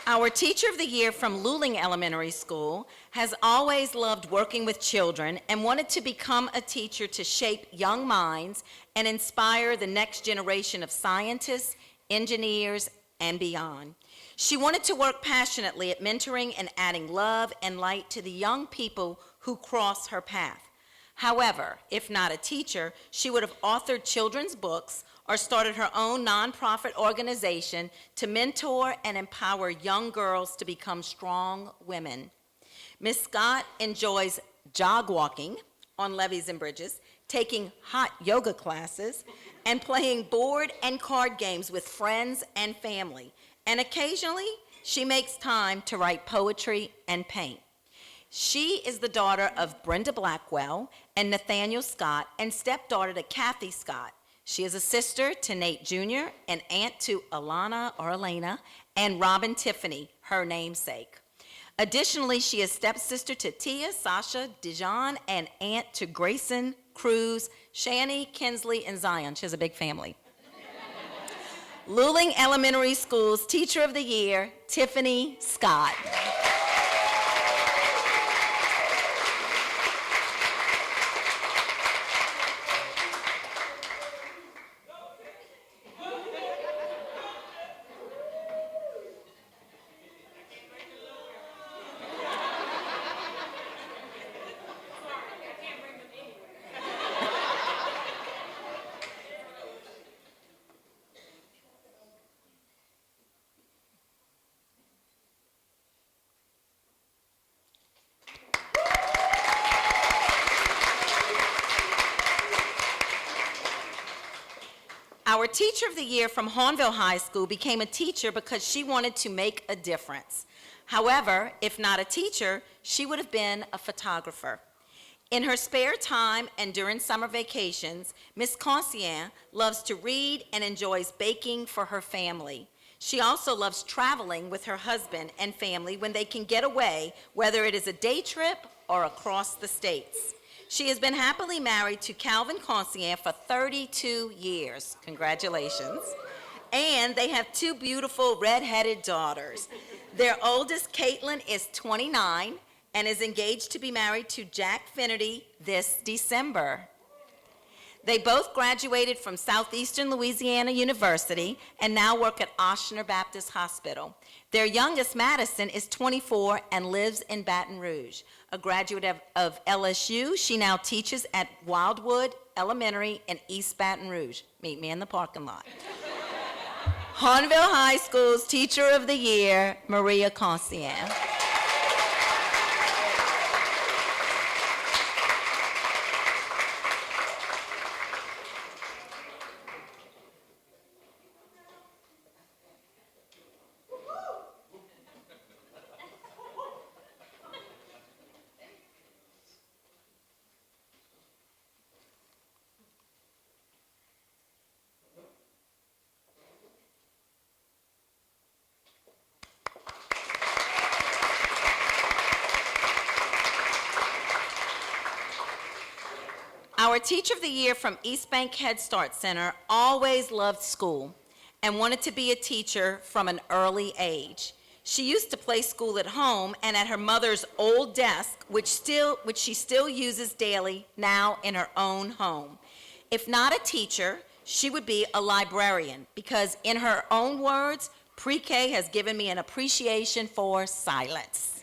Our Teacher of the Year from Luling Elementary School has always loved working with children and wanted to become a teacher to shape young minds and inspire the next generation of scientists, engineers, and beyond. She wanted to work passionately at mentoring and adding love and light to the young people who cross her path. However, if not a teacher, she would have authored children's books or started her own nonprofit organization to mentor and empower young girls to become strong women. Ms. Scott enjoys jog walking on levees and bridges, taking hot yoga classes, and playing board and card games with friends and family. And occasionally, she makes time to write poetry and paint. She is the daughter of Brenda Blackwell and Nathaniel Scott, and stepdaughter to Kathy Scott. She is a sister to Nate Jr., and aunt to Alana or Elena, and Robin Tiffany, her namesake. Additionally, she is stepsister to Tia, Sasha, Dijon, and aunt to Grayson, Cruz, Shani, Kinsley, and Zion. She has a big family. Luling Elementary School's Teacher of the Year, Tiffany Scott. Our Teacher of the Year from Hornville High School became a teacher because she wanted to make a difference. However, if not a teacher, she would have been a photographer. In her spare time and during summer vacations, Miss Concian loves to read and enjoys baking for her family. She also loves traveling with her husband and family when they can get away, whether it is a day trip or across the states. She has been happily married to Calvin Concian for 32 years. Congratulations. And they have 2 beautiful red-headed daughters. Their oldest, Caitlin, is 29 and is engaged to be married to Jack Finnerty this December. They both graduated from Southeastern Louisiana University and now work at Ochsner Baptist Hospital. Their youngest, Madison, is 24 and lives in Baton Rouge. A graduate of LSU, she now teaches at Wildwood Elementary in East Baton Rouge. Meet me in the parking lot. Hornville High School's Teacher of the Year, Ria Concian. Our Teacher of the Year from East Bank Head Start Center always loved school and wanted to be a teacher from an early age. She used to play school at home and at her mother's old desk, which she still uses daily now in her own home. If not a teacher, she would be a librarian because, in her own words, pre-K has given me an appreciation for silence.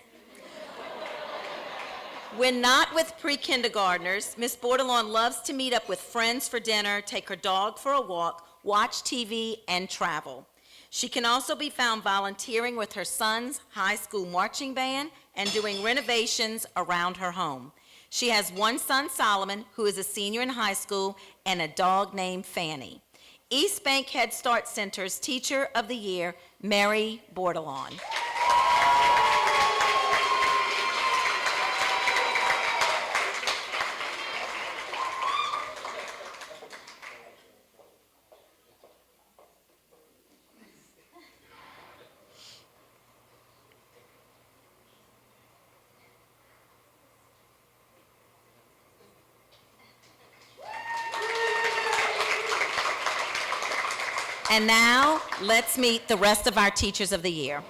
When not with pre-kindergartners, Miss Bordelon loves to meet up with friends for dinner, take her dog for a walk, watch TV, and travel. She can also be found volunteering with her son's high school marching band and doing renovations around her home. She has one son, Solomon, who is a senior in high school, and a dog named Fanny. East Bank Head Start Center's Teacher of the Year, Mary Bordelon. And now, let's meet the rest of our Teachers of the Year.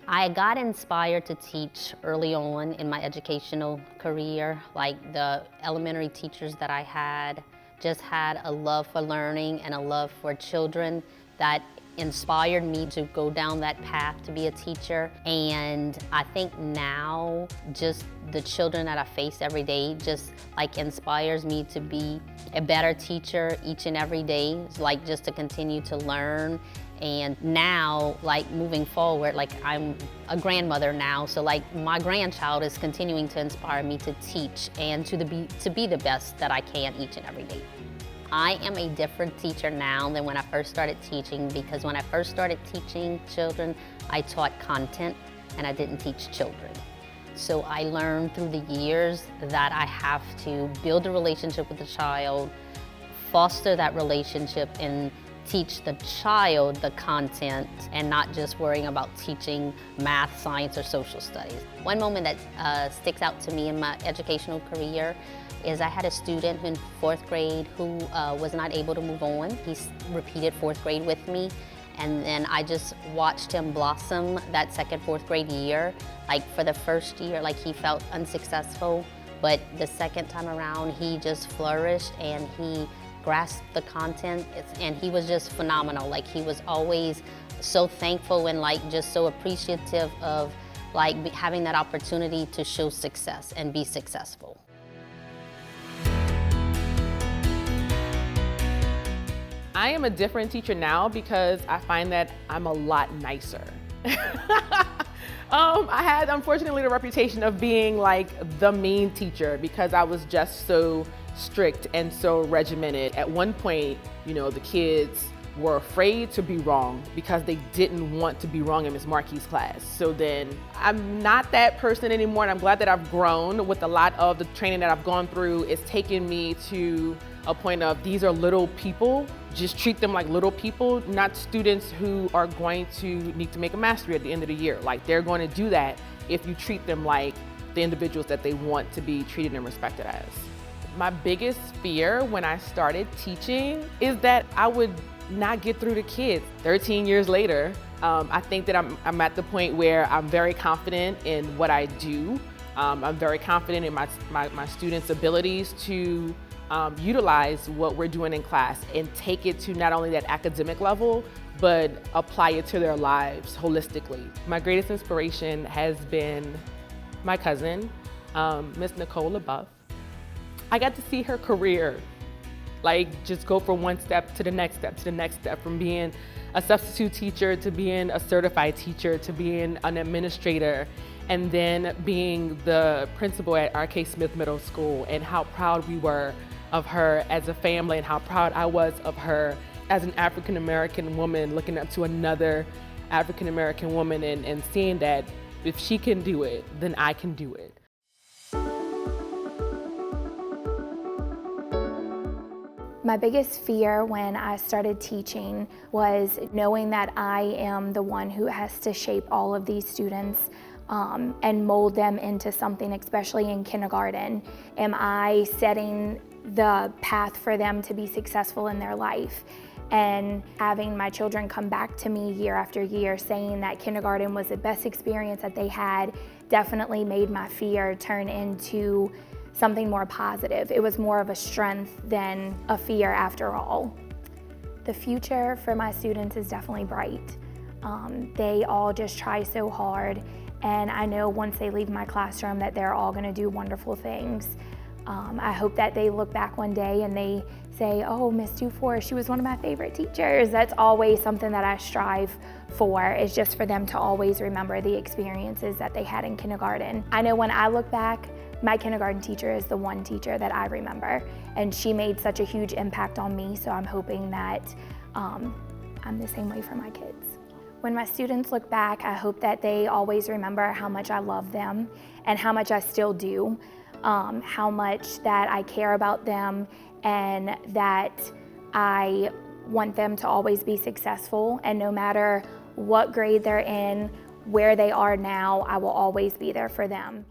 I got inspired to teach early on in my educational career. Like the elementary teachers that I had just had a love for learning and a love for children that inspired me to go down that path to be a teacher. And I think now just the children that I face every day just like inspires me to be a better teacher each and every day, like just to continue to learn. And now, like moving forward, like I'm a grandmother now, so like my grandchild is continuing to inspire me to teach and to be the best that I can each and every day. I am a different teacher now than when I first started teaching, because when I first started teaching children, I taught content and I didn't teach children. So I learned through the years that I have to build a relationship with the child, foster that relationship, and teach the child the content and not just worrying about teaching math, science, or social studies. One moment that sticks out to me in my educational career is I had a student in 4th grade who was not able to move on. He repeated 4th grade with me, and then I just watched him blossom that 2nd, 4th grade year. Like for the first year, like he felt unsuccessful, but the second time around, he just flourished and he grasped the content, and he was just phenomenal. Like he was always so thankful and like just so appreciative of like having that opportunity to show success and be successful. I am a different teacher now because I find that I'm a lot nicer. I had, unfortunately, the reputation of being like the mean teacher because I was just so strict and so regimented. At one point, the kids were afraid to be wrong because they didn't want to be wrong in Ms. Markey's class. So then I'm not that person anymore, and I'm glad that I've grown with a lot of the training that I've gone through. It's taken me to a point of these are little people, just treat them like little people, not students who are going to need to make a mastery at the end of the year. Like, they're going to do that if you treat them like the individuals that they want to be treated and respected as. My biggest fear when I started teaching is that I would not get through to kids. 13 years later, I think that I'm at the point where I'm very confident in what I do. I'm very confident in my students' abilities to utilize what we're doing in class and take it to not only that academic level, but apply it to their lives holistically. My greatest inspiration has been my cousin, Miss Nicole LaBeouf. I got to see her career just go from one step to the next step to the next step, from being a substitute teacher to being a certified teacher to being an administrator, and then being the principal at R.K. Smith Middle School, and how proud we were of her as a family and how proud I was of her as an African American woman looking up to another African American woman and seeing that if she can do it, then I can do it. My biggest fear when I started teaching was knowing that I am the one who has to shape all of these students and mold them into something, especially in kindergarten. Am I setting the path for them to be successful in their life? And having my children come back to me year after year saying that kindergarten was the best experience that they had definitely made my fear turn into something more positive. It was more of a strength than a fear after all. The future for my students is definitely bright. They all just try so hard, and I know once they leave my classroom that they're all gonna do wonderful things. I hope that they look back one day and they say, oh, Miss Dufour, she was one of my favorite teachers. That's always something that I strive for, is just for them to always remember the experiences that they had in kindergarten. I know when I look back, my kindergarten teacher is the one teacher that I remember, and she made such a huge impact on me, so I'm hoping that I'm the same way for my kids. When my students look back, I hope that they always remember how much I love them and how much I still do, how much that I care about them and that I want them to always be successful, and no matter what grade they're in, where they are now, I will always be there for them.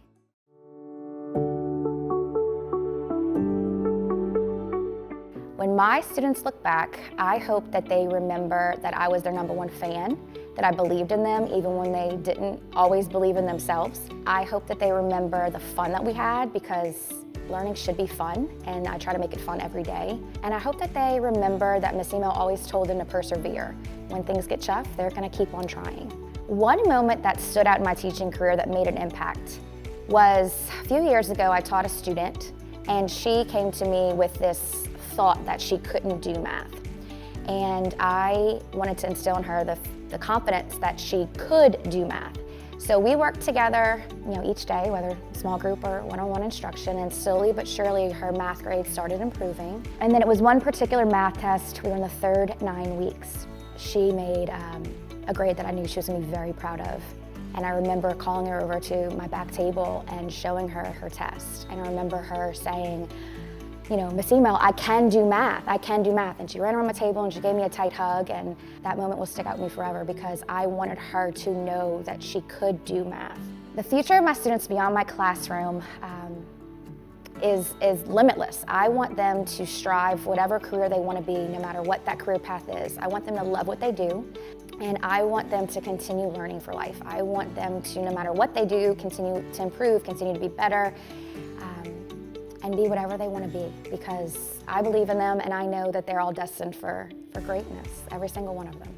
When my students look back, I hope that they remember that I was their #1 fan, that I believed in them even when they didn't always believe in themselves. I hope that they remember the fun that we had, because learning should be fun, and I try to make it fun every day. And I hope that they remember that Miss Emel always told them to persevere. When things get tough, they're gonna keep on trying. One moment that stood out in my teaching career that made an impact was a few years ago. I taught a student, and she came to me with this thought that she couldn't do math. And I wanted to instill in her the confidence that she could do math. So we worked together, each day, whether small group or one-on-one instruction, and slowly but surely her math grades started improving. And then it was one particular math test, we were in the third 9 weeks. She made a grade that I knew she was gonna be very proud of. And I remember calling her over to my back table and showing her her test. And I remember her saying, Miss Emel, I can do math, I can do math. And she ran around my table and she gave me a tight hug, and that moment will stick out with me forever because I wanted her to know that she could do math. The future of my students beyond my classroom is limitless. I want them to strive whatever career they want to be, no matter what that career path is. I want them to love what they do, and I want them to continue learning for life. I want them to, no matter what they do, continue to improve, continue to be better, and be whatever they want to be, because I believe in them and I know that they're all destined for greatness, every single one of them.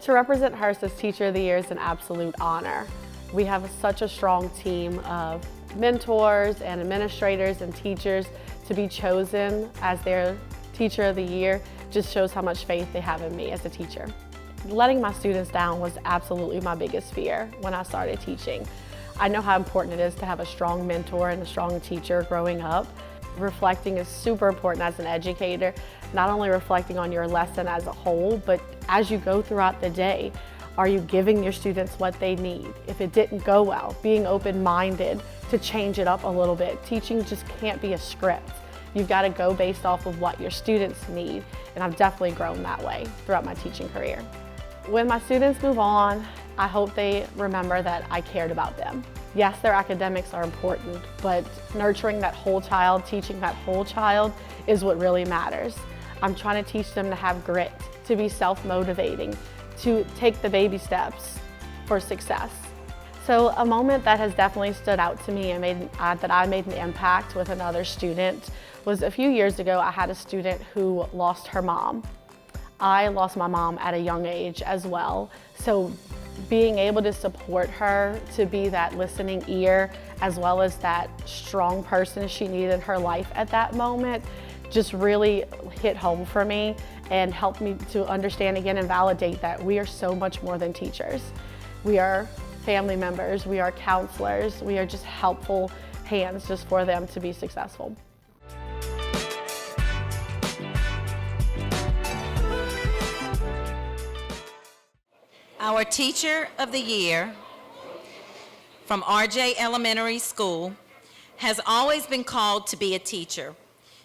To represent Hearst as Teacher of the Year is an absolute honor. We have such a strong team of mentors and administrators and teachers. To be chosen as their Teacher of the Year just shows how much faith they have in me as a teacher. Letting my students down was absolutely my biggest fear when I started teaching. I know how important it is to have a strong mentor and a strong teacher growing up. Reflecting is super important as an educator, not only reflecting on your lesson as a whole, but as you go throughout the day, are you giving your students what they need? If it didn't go well, being open-minded to change it up a little bit. Teaching just can't be a script. You've got to go based off of what your students need, and I've definitely grown that way throughout my teaching career. When my students move on, I hope they remember that I cared about them. Yes, their academics are important, but nurturing that whole child, teaching that whole child is what really matters. I'm trying to teach them to have grit, to be self-motivating, to take the baby steps for success. So a moment that has definitely stood out to me and that I made an impact with another student was a few years ago. I had a student who lost her mom. I lost my mom at a young age as well. So being able to support her, to be that listening ear, as well as that strong person she needed in her life at that moment, just really hit home for me and helped me to understand again and validate that we are so much more than teachers. We are family members, we are counselors, we are just helpful hands just for them to be successful. Our Teacher of the Year from RJ Elementary School has always been called to be a teacher.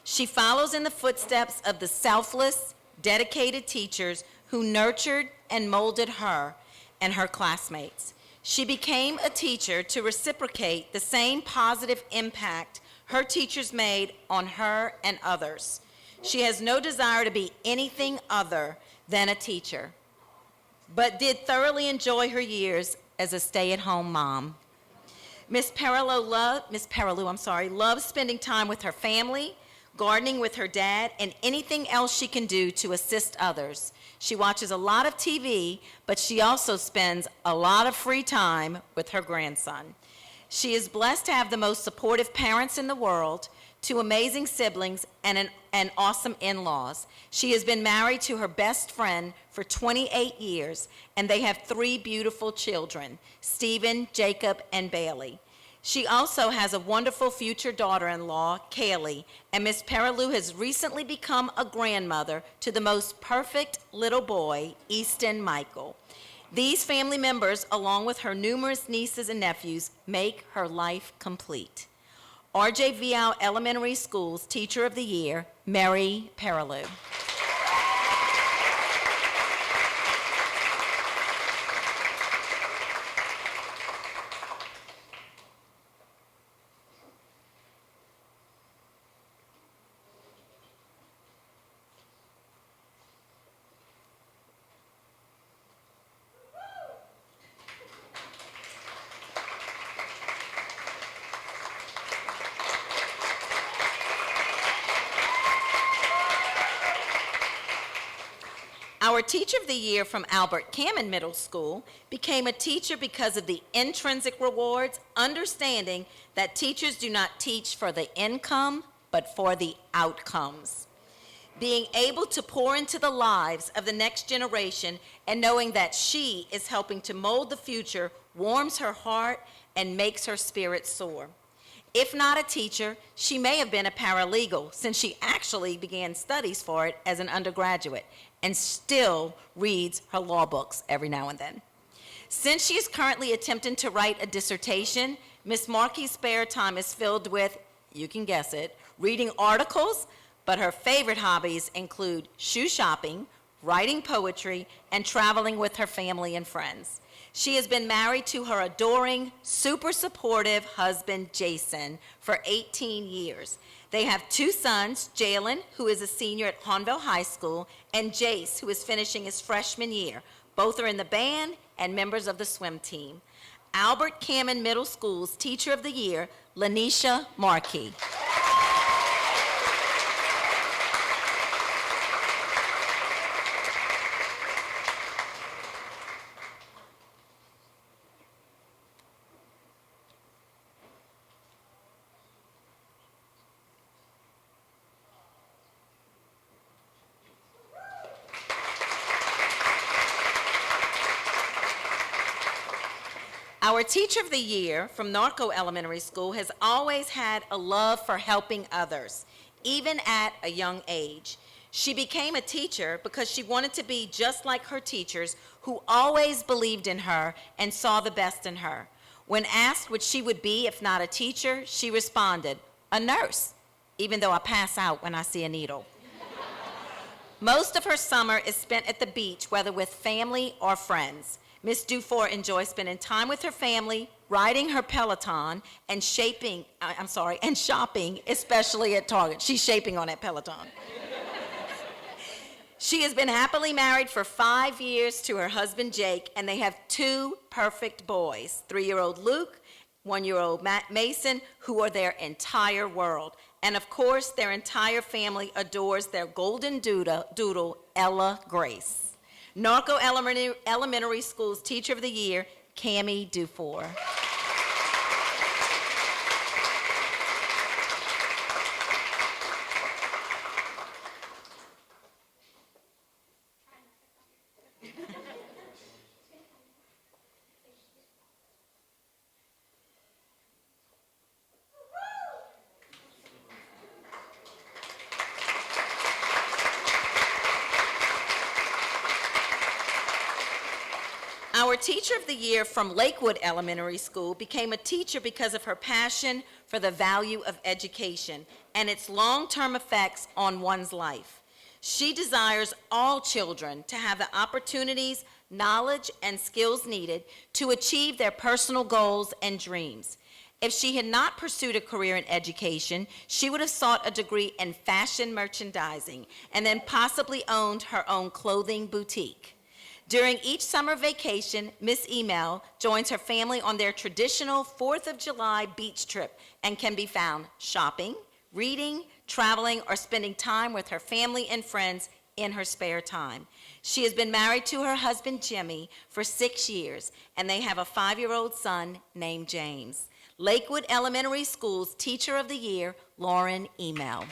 She follows in the footsteps of the selfless, dedicated teachers who nurtured and molded her and her classmates. She became a teacher to reciprocate the same positive impact her teachers made on her and others. She has no desire to be anything other than a teacher, but did thoroughly enjoy her years as a stay-at-home mom. Miss Paraloo loves spending time with her family, gardening with her dad, and anything else she can do to assist others. She watches a lot of TV, but she also spends a lot of free time with her grandson. She is blessed to have the most supportive parents in the world, 2 amazing siblings, and awesome in-laws. She has been married to her best friend for 28 years, and they have 3 beautiful children, Stephen, Jacob, and Bailey. She also has a wonderful future daughter-in-law, Kaylee, and Miss Paraloo has recently become a grandmother to the most perfect little boy, Easton Michael. These family members, along with her numerous nieces and nephews, make her life complete. RJVL Elementary School's Teacher of the Year, Mary Paraloo. Our Teacher of the Year from Albert Cammon Middle School became a teacher because of the intrinsic rewards, understanding that teachers do not teach for the income, but for the outcomes. Being able to pour into the lives of the next generation and knowing that she is helping to mold the future warms her heart and makes her spirit soar. If not a teacher, she may have been a paralegal, since she actually began studies for it as an undergraduate and still reads her law books every now and then. Since she is currently attempting to write a dissertation, Ms. Markey's spare time is filled with, you can guess it, reading articles, but her favorite hobbies include shoe shopping, writing poetry, and traveling with her family and friends. She has been married to her adoring, super supportive husband, Jason, for 18 years. They have 2 sons, Jalen, who is a senior at Hahnville High School, and Jace, who is finishing his freshman year. Both are in the band and members of the swim team. Albert Cammon Middle School's Teacher of the Year, Lanisha Markey. Our Teacher of the Year from Norco Elementary School has always had a love for helping others, even at a young age. She became a teacher because she wanted to be just like her teachers who always believed in her and saw the best in her. When asked what she would be if not a teacher, she responded, "A nurse, even though I pass out when I see a needle." Most of her summer is spent at the beach, whether with family or friends. Ms. Dufour enjoys spending time with her family, riding her Peloton, and shopping, especially at Target. She's shaping on that Peloton. She has been happily married for 5 years to her husband, Jake, and they have 2 perfect boys, 3-year-old Luke, 1-year-old Mason, who are their entire world. And of course, their entire family adores their golden doodle, Ella Grace. Norco Elementary School's Teacher of the Year, Cami Dufour. Our Teacher of the Year from Lakewood Elementary School became a teacher because of her passion for the value of education and its long-term effects on one's life. She desires all children to have the opportunities, knowledge, and skills needed to achieve their personal goals and dreams. If she had not pursued a career in education, she would have sought a degree in fashion merchandising and then possibly owned her own clothing boutique. During each summer vacation, Miss Emel joins her family on their traditional 4th of July beach trip and can be found shopping, reading, traveling, or spending time with her family and friends in her spare time. She has been married to her husband, Jimmy, for 6 years, and they have a 5-year-old son named James. Lakewood Elementary School's Teacher of the Year, Lauren Emel.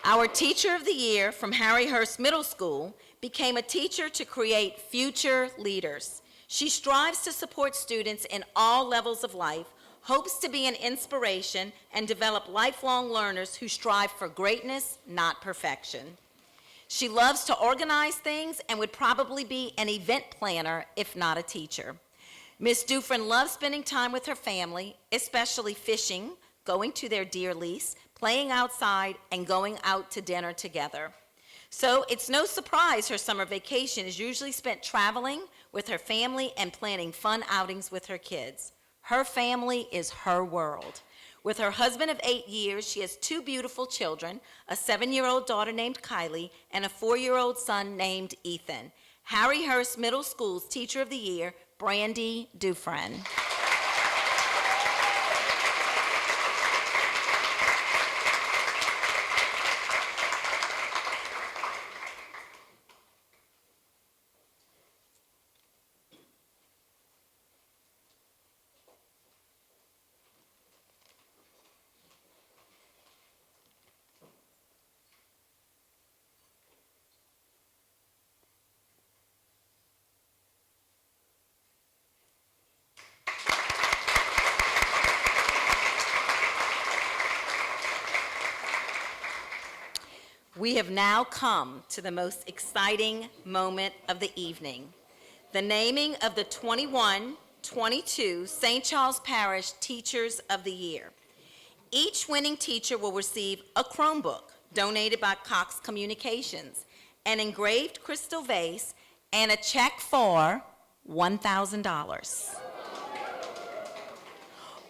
Our Teacher of the Year from Harryhurst Middle School became a teacher to create future leaders. She strives to support students in all levels of life, hopes to be an inspiration, and develop lifelong learners who strive for greatness, not perfection. She loves to organize things and would probably be an event planner if not a teacher. Ms. Dufrin loves spending time with her family, especially fishing, going to their deer lease, playing outside, and going out to dinner together. So it's no surprise her summer vacation is usually spent traveling with her family and planning fun outings with her kids. Her family is her world. With her husband of 8 years, she has 2 beautiful children, a 7-year-old daughter named Kylie and a 4-year-old son named Ethan. Harryhurst Middle School's Teacher of the Year, Brandy Dufrin. We have now come to the most exciting moment of the evening, the naming of the 21-22 St. Charles Parish Teachers of the Year. Each winning teacher will receive a Chromebook donated by Cox Communications, an engraved crystal vase, and a check for $1,000.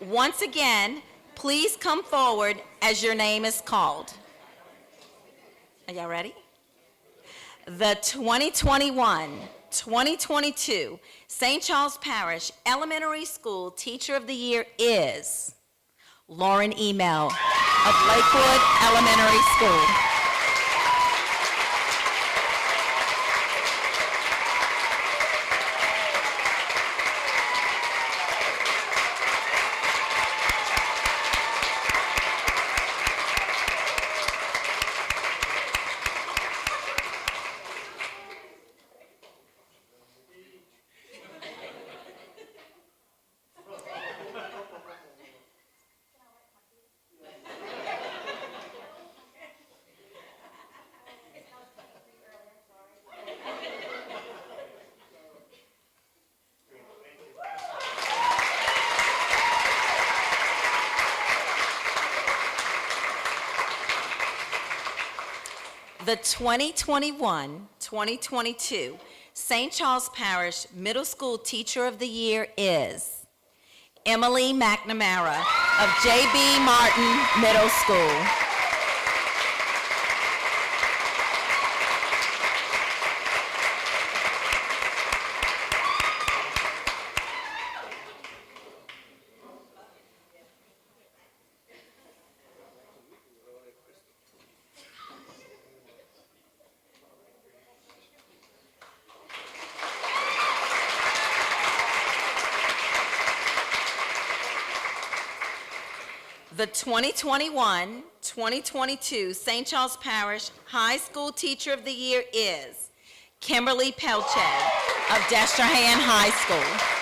Once again, please come forward as your name is called. Are y'all ready? The 2021-2022 St. Charles Parish Elementary School Teacher of the Year is Lauren Emel of Lakewood Elementary School. The 2021-2022 St. Charles Parish Middle School Teacher of the Year is Emily McNamara of J.B. Martin Middle School. The 2021-2022 St. Charles Parish High School Teacher of the Year is Kimberly Pelche of Destrehan High School.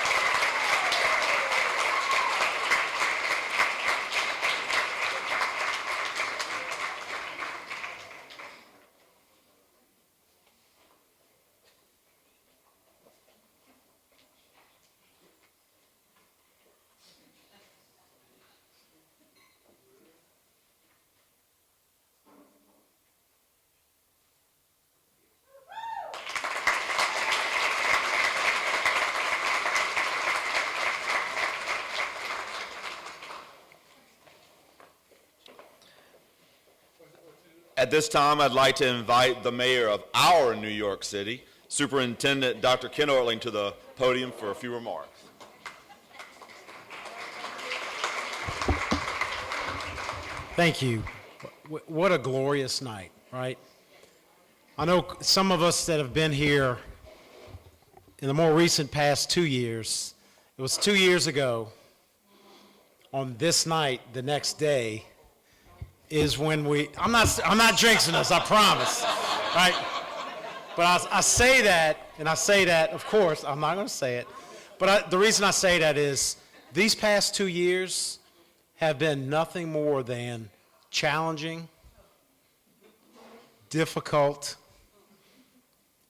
At this time, I'd like to invite the mayor of our New York City, Superintendent Dr. Ken Ortling, to the podium for a few remarks. Thank you. What a glorious night, right? I know some of us that have been here in the more recent past 2 years, it was 2 years ago on this night, the next day, is when I'm not jinxing us, I promise, right? But I say that, and I say that, of course, I'm not going to say it, but the reason I say that is these past 2 years have been nothing more than challenging, difficult,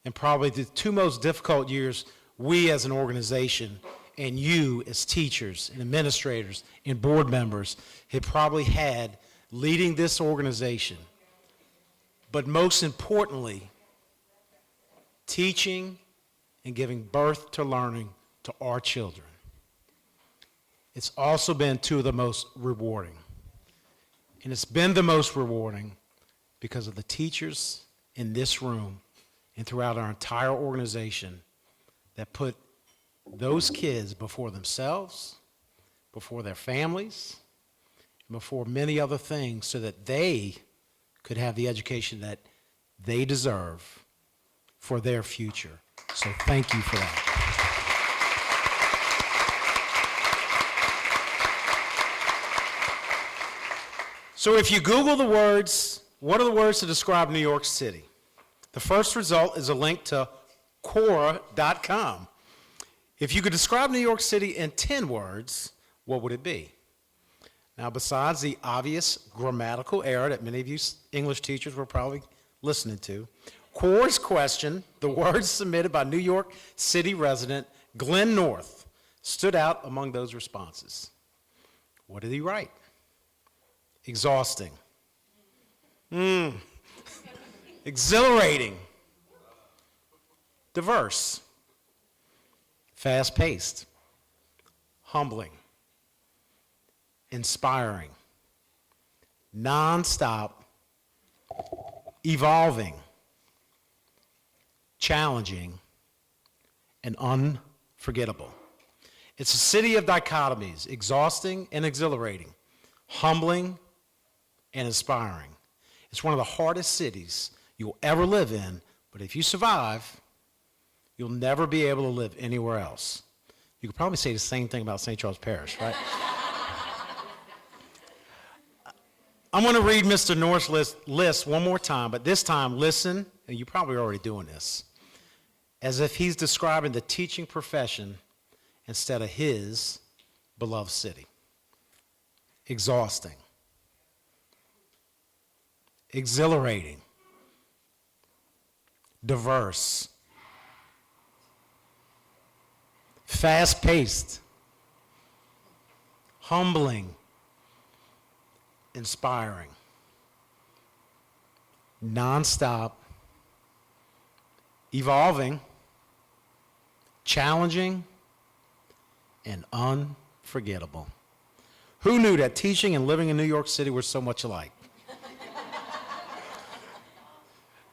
and probably the two most difficult years we as an organization and you as teachers and administrators and board members have probably had leading this organization, but most importantly, teaching and giving birth to learning to our children. It's also been two of the most rewarding. And it's been the most rewarding because of the teachers in this room and throughout our entire organization that put those kids before themselves, before their families, before many other things so that they could have the education that they deserve for their future. So thank you for that. So if you Google the words, what are the words to describe New York City? The first result is a link to Quora.com. If you could describe New York City in 10 words, what would it be? Now, besides the obvious grammatical error that many of you English teachers were probably listening to, Quora's question, the words submitted by New York City resident Glenn North, stood out among those responses. What did he write? Exhausting. Exhilarating. Diverse. Fast-paced. Humbling. Inspiring, nonstop, evolving, challenging, and unforgettable. It's a city of dichotomies, exhausting and exhilarating, humbling and inspiring. It's one of the hardest cities you'll ever live in, but if you survive, you'll never be able to live anywhere else. You could probably say the same thing about St. Charles Parish, right? I'm going to read Mr. North's list one more time, but this time listen, and you're probably already doing this, as if he's describing the teaching profession instead of his beloved city. Exhausting. Exhilarating. Diverse. Fast-paced. Humbling. Inspiring, nonstop, evolving, challenging, and unforgettable. Who knew that teaching and living in New York City were so much alike?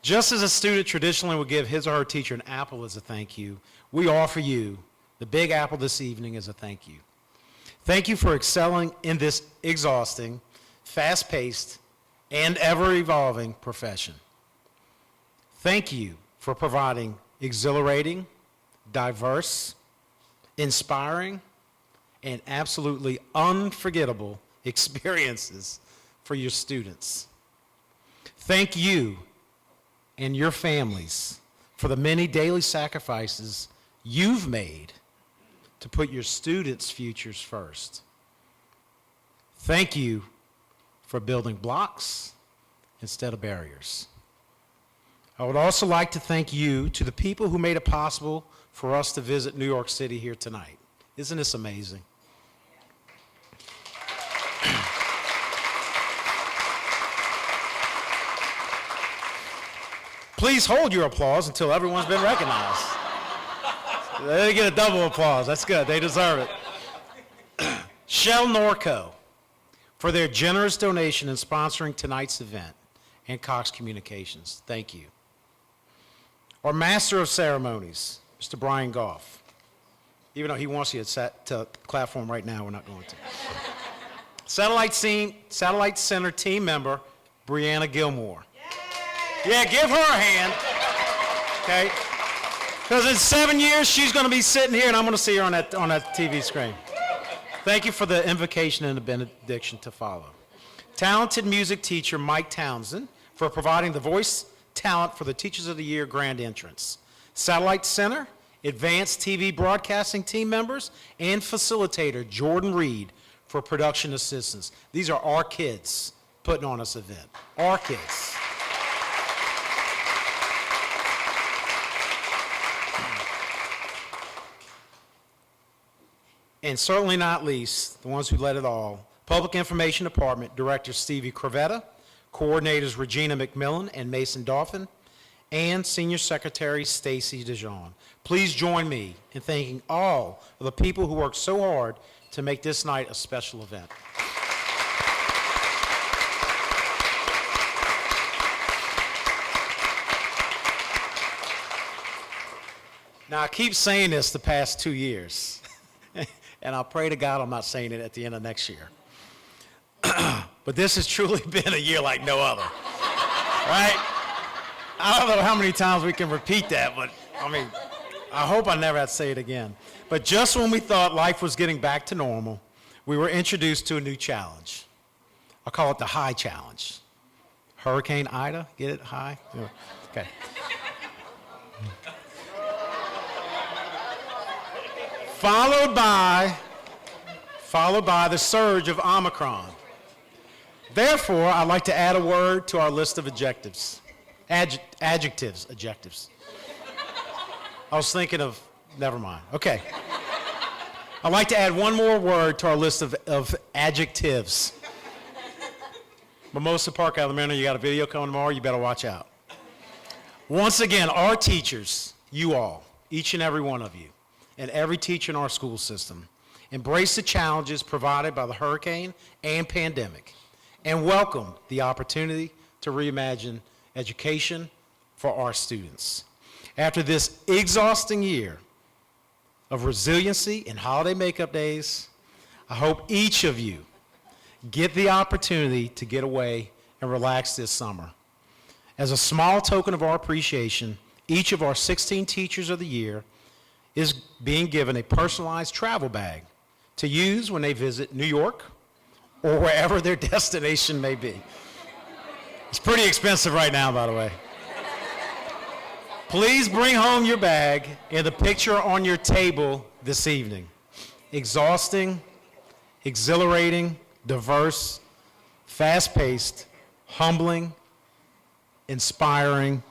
Just as a student traditionally would give his or her teacher an apple as a thank you, we offer you the Big Apple this evening as a thank you. Thank you for excelling in this exhausting, fast-paced, and ever-evolving profession. Thank you for providing exhilarating, diverse, inspiring, and absolutely unforgettable experiences for your students. Thank you and your families for the many daily sacrifices you've made to put your students' futures first. Thank you for building blocks instead of barriers. I would also like to thank you to the people who made it possible for us to visit New York City here tonight. Isn't this amazing? Please hold your applause until everyone's been recognized. They get a double applause. That's good. They deserve it. Shell Norco for their generous donation in sponsoring tonight's event, and Cox Communications. Thank you. Our Master of Ceremonies, Mr. Brian Goff. Even though he wants you to clap for him right now, we're not going to. Satellite Center team member, Brianna Gilmore. Yeah, give her a hand. Okay? Because in 7 years, she's going to be sitting here, and I'm going to see her on that TV screen. Thank you for the invocation and the benediction to follow. Talented music teacher Mike Townsend for providing the voice talent for the Teachers of the Year grand entrance. Satellite Center, advanced TV broadcasting team members, and facilitator Jordan Reed for production assistance. These are our kids putting on this event. Our kids. And certainly not least, the ones who led it all, Public Information Department Director Stevie Crevetta, Coordinators Regina McMillan and Mason Dauphin, and Senior Secretary Stacy DeJean. Please join me in thanking all of the people who worked so hard to make this night a special event. Now, I keep saying this the past 2 years. And I'll pray to God I'm not saying it at the end of next year. But this has truly been a year like no other, right? I don't know how many times we can repeat that, but I mean, I hope I never have to say it again. But just when we thought life was getting back to normal, we were introduced to a new challenge. I call it the high challenge. Hurricane Ida, get it, high? Okay. Followed by the surge of Omicron. Therefore, I'd like to add a word to our list of adjectives. Adjectives. I was thinking of, never mind. Okay. I'd like to add one more word to our list of adjectives. Mimosa Park Elementary, you got a video coming tomorrow, you better watch out. Once again, our teachers, you all, each and every one of you, and every teacher in our school system, embrace the challenges provided by the hurricane and pandemic, and welcome the opportunity to reimagine education for our students. After this exhausting year of resiliency and holiday makeup days, I hope each of you get the opportunity to get away and relax this summer. As a small token of our appreciation, each of our 16 Teachers of the Year is being given a personalized travel bag to use when they visit New York or wherever their destination may be. It's pretty expensive right now, by the way. Please bring home your bag and the picture on your table this evening. Exhausting, exhilarating, diverse, fast-paced, humbling, inspiring,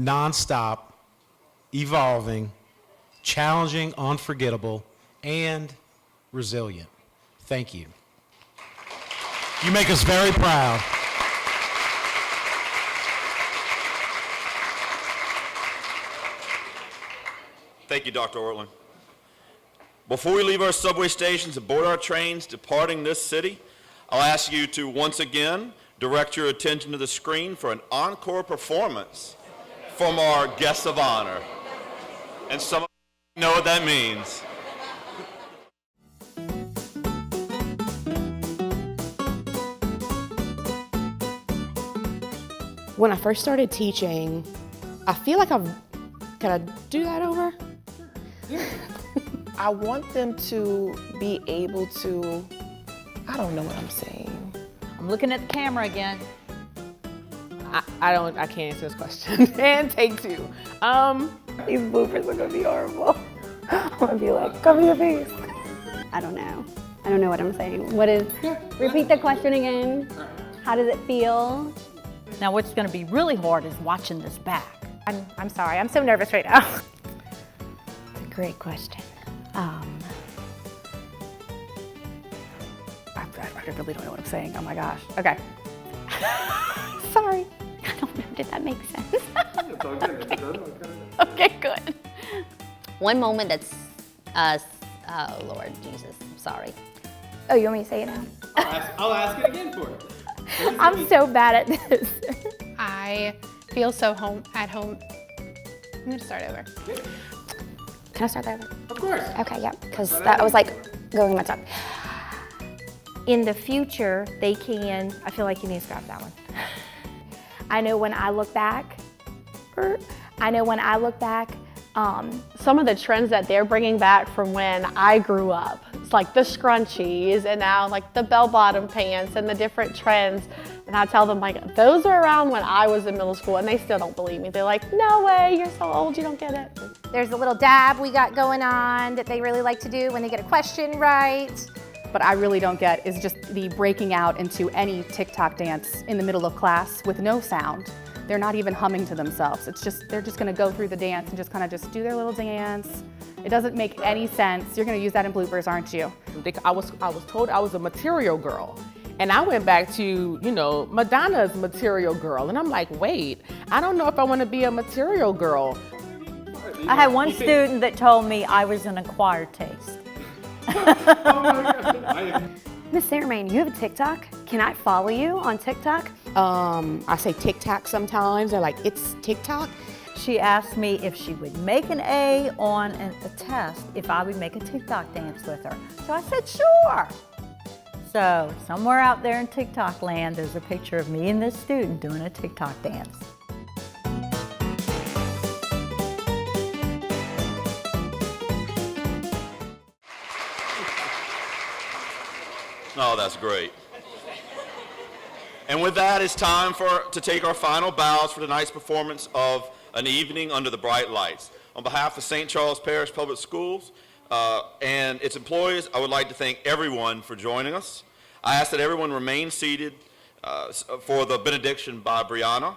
nonstop, evolving, challenging, unforgettable, and resilient. Thank you. You make us very proud. Thank you, Dr. Ortland. Before we leave our subway stations and board our trains departing this city, I'll ask you to once again direct your attention to the screen for an encore performance from our guests of honor. And some of you know what that means. When I first started teaching, I feel like can I do that over? I want them to be able to, I don't know what I'm saying. I'm looking at the camera again. I can't answer this question. And take two. These bloopers are gonna be horrible. I'm gonna be like, cover your face. I don't know. I don't know what I'm saying. Repeat the question again. How does it feel? Now what's gonna be really hard is watching this back. I'm sorry, I'm so nervous right now. It's a great question. I really don't know what I'm saying. Oh my gosh. Okay. Sorry. I don't know, did that make sense? Okay, good. One moment that's, oh Lord Jesus, I'm sorry. Oh, you want me to say it now? I'll ask it again for you. I'm so bad at this. I feel so at home. I'm gonna start over. Can I start there? Of course. Okay, yeah, because that was like going in my tongue. In the future, they can, I feel like you need to grab that one. I know when I look back, some of the trends that they're bringing back from when I grew up. It's like the scrunchies and now like the bell-bottom pants and the different trends. And I tell them like, those were around when I was in middle school and they still don't believe me. They're like, no way, you're so old, you don't get it. There's a little dab we got going on that they really like to do when they get a question right. But I really don't get is just the breaking out into any TikTok dance in the middle of class with no sound. They're not even humming to themselves. It's just, they're just gonna go through the dance and just kind of just do their little dance. It doesn't make any sense. You're gonna use that in bloopers, aren't you? I was told I was a material girl. And I went back to, Madonna's material girl. And I'm like, wait, I don't know if I want to be a material girl. I had one student that told me I was an acquired taste. Miss Sarah Main, you have a TikTok? Can I follow you on TikTok? I say TikTok sometimes. They're like, it's TikTok? She asked me if she would make an A on a test if I would make a TikTok dance with her. So I said, sure. So somewhere out there in TikTok land, there's a picture of me and this student doing a TikTok dance. Oh, that's great. And with that, it's time to take our final bows for tonight's performance of An Evening Under the Bright Lights. On behalf of St. Charles Parish Public Schools and its employees, I would like to thank everyone for joining us. I ask that everyone remain seated for the benediction by Brianna.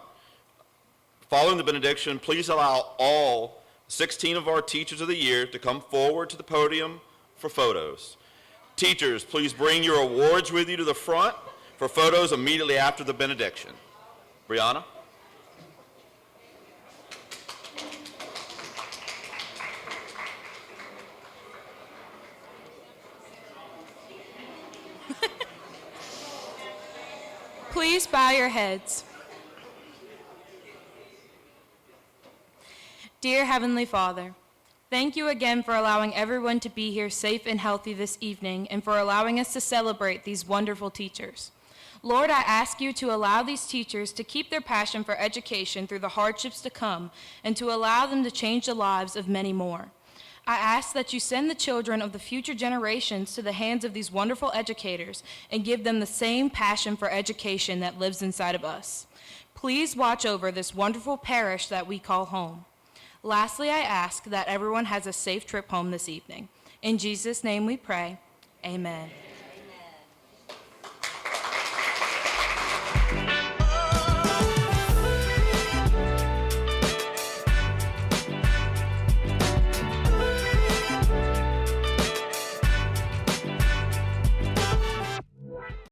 Following the benediction, please allow all 16 of our teachers of the year to come forward to the podium for photos. Teachers, please bring your awards with you to the front for photos immediately after the benediction. Brianna? Please bow your heads. Dear Heavenly Father, thank you again for allowing everyone to be here safe and healthy this evening and for allowing us to celebrate these wonderful teachers. Lord, I ask you to allow these teachers to keep their passion for education through the hardships to come and to allow them to change the lives of many more. I ask that you send the children of the future generations to the hands of these wonderful educators and give them the same passion for education that lives inside of us. Please watch over this wonderful parish that we call home. Lastly, I ask that everyone has a safe trip home this evening. In Jesus' name we pray, amen.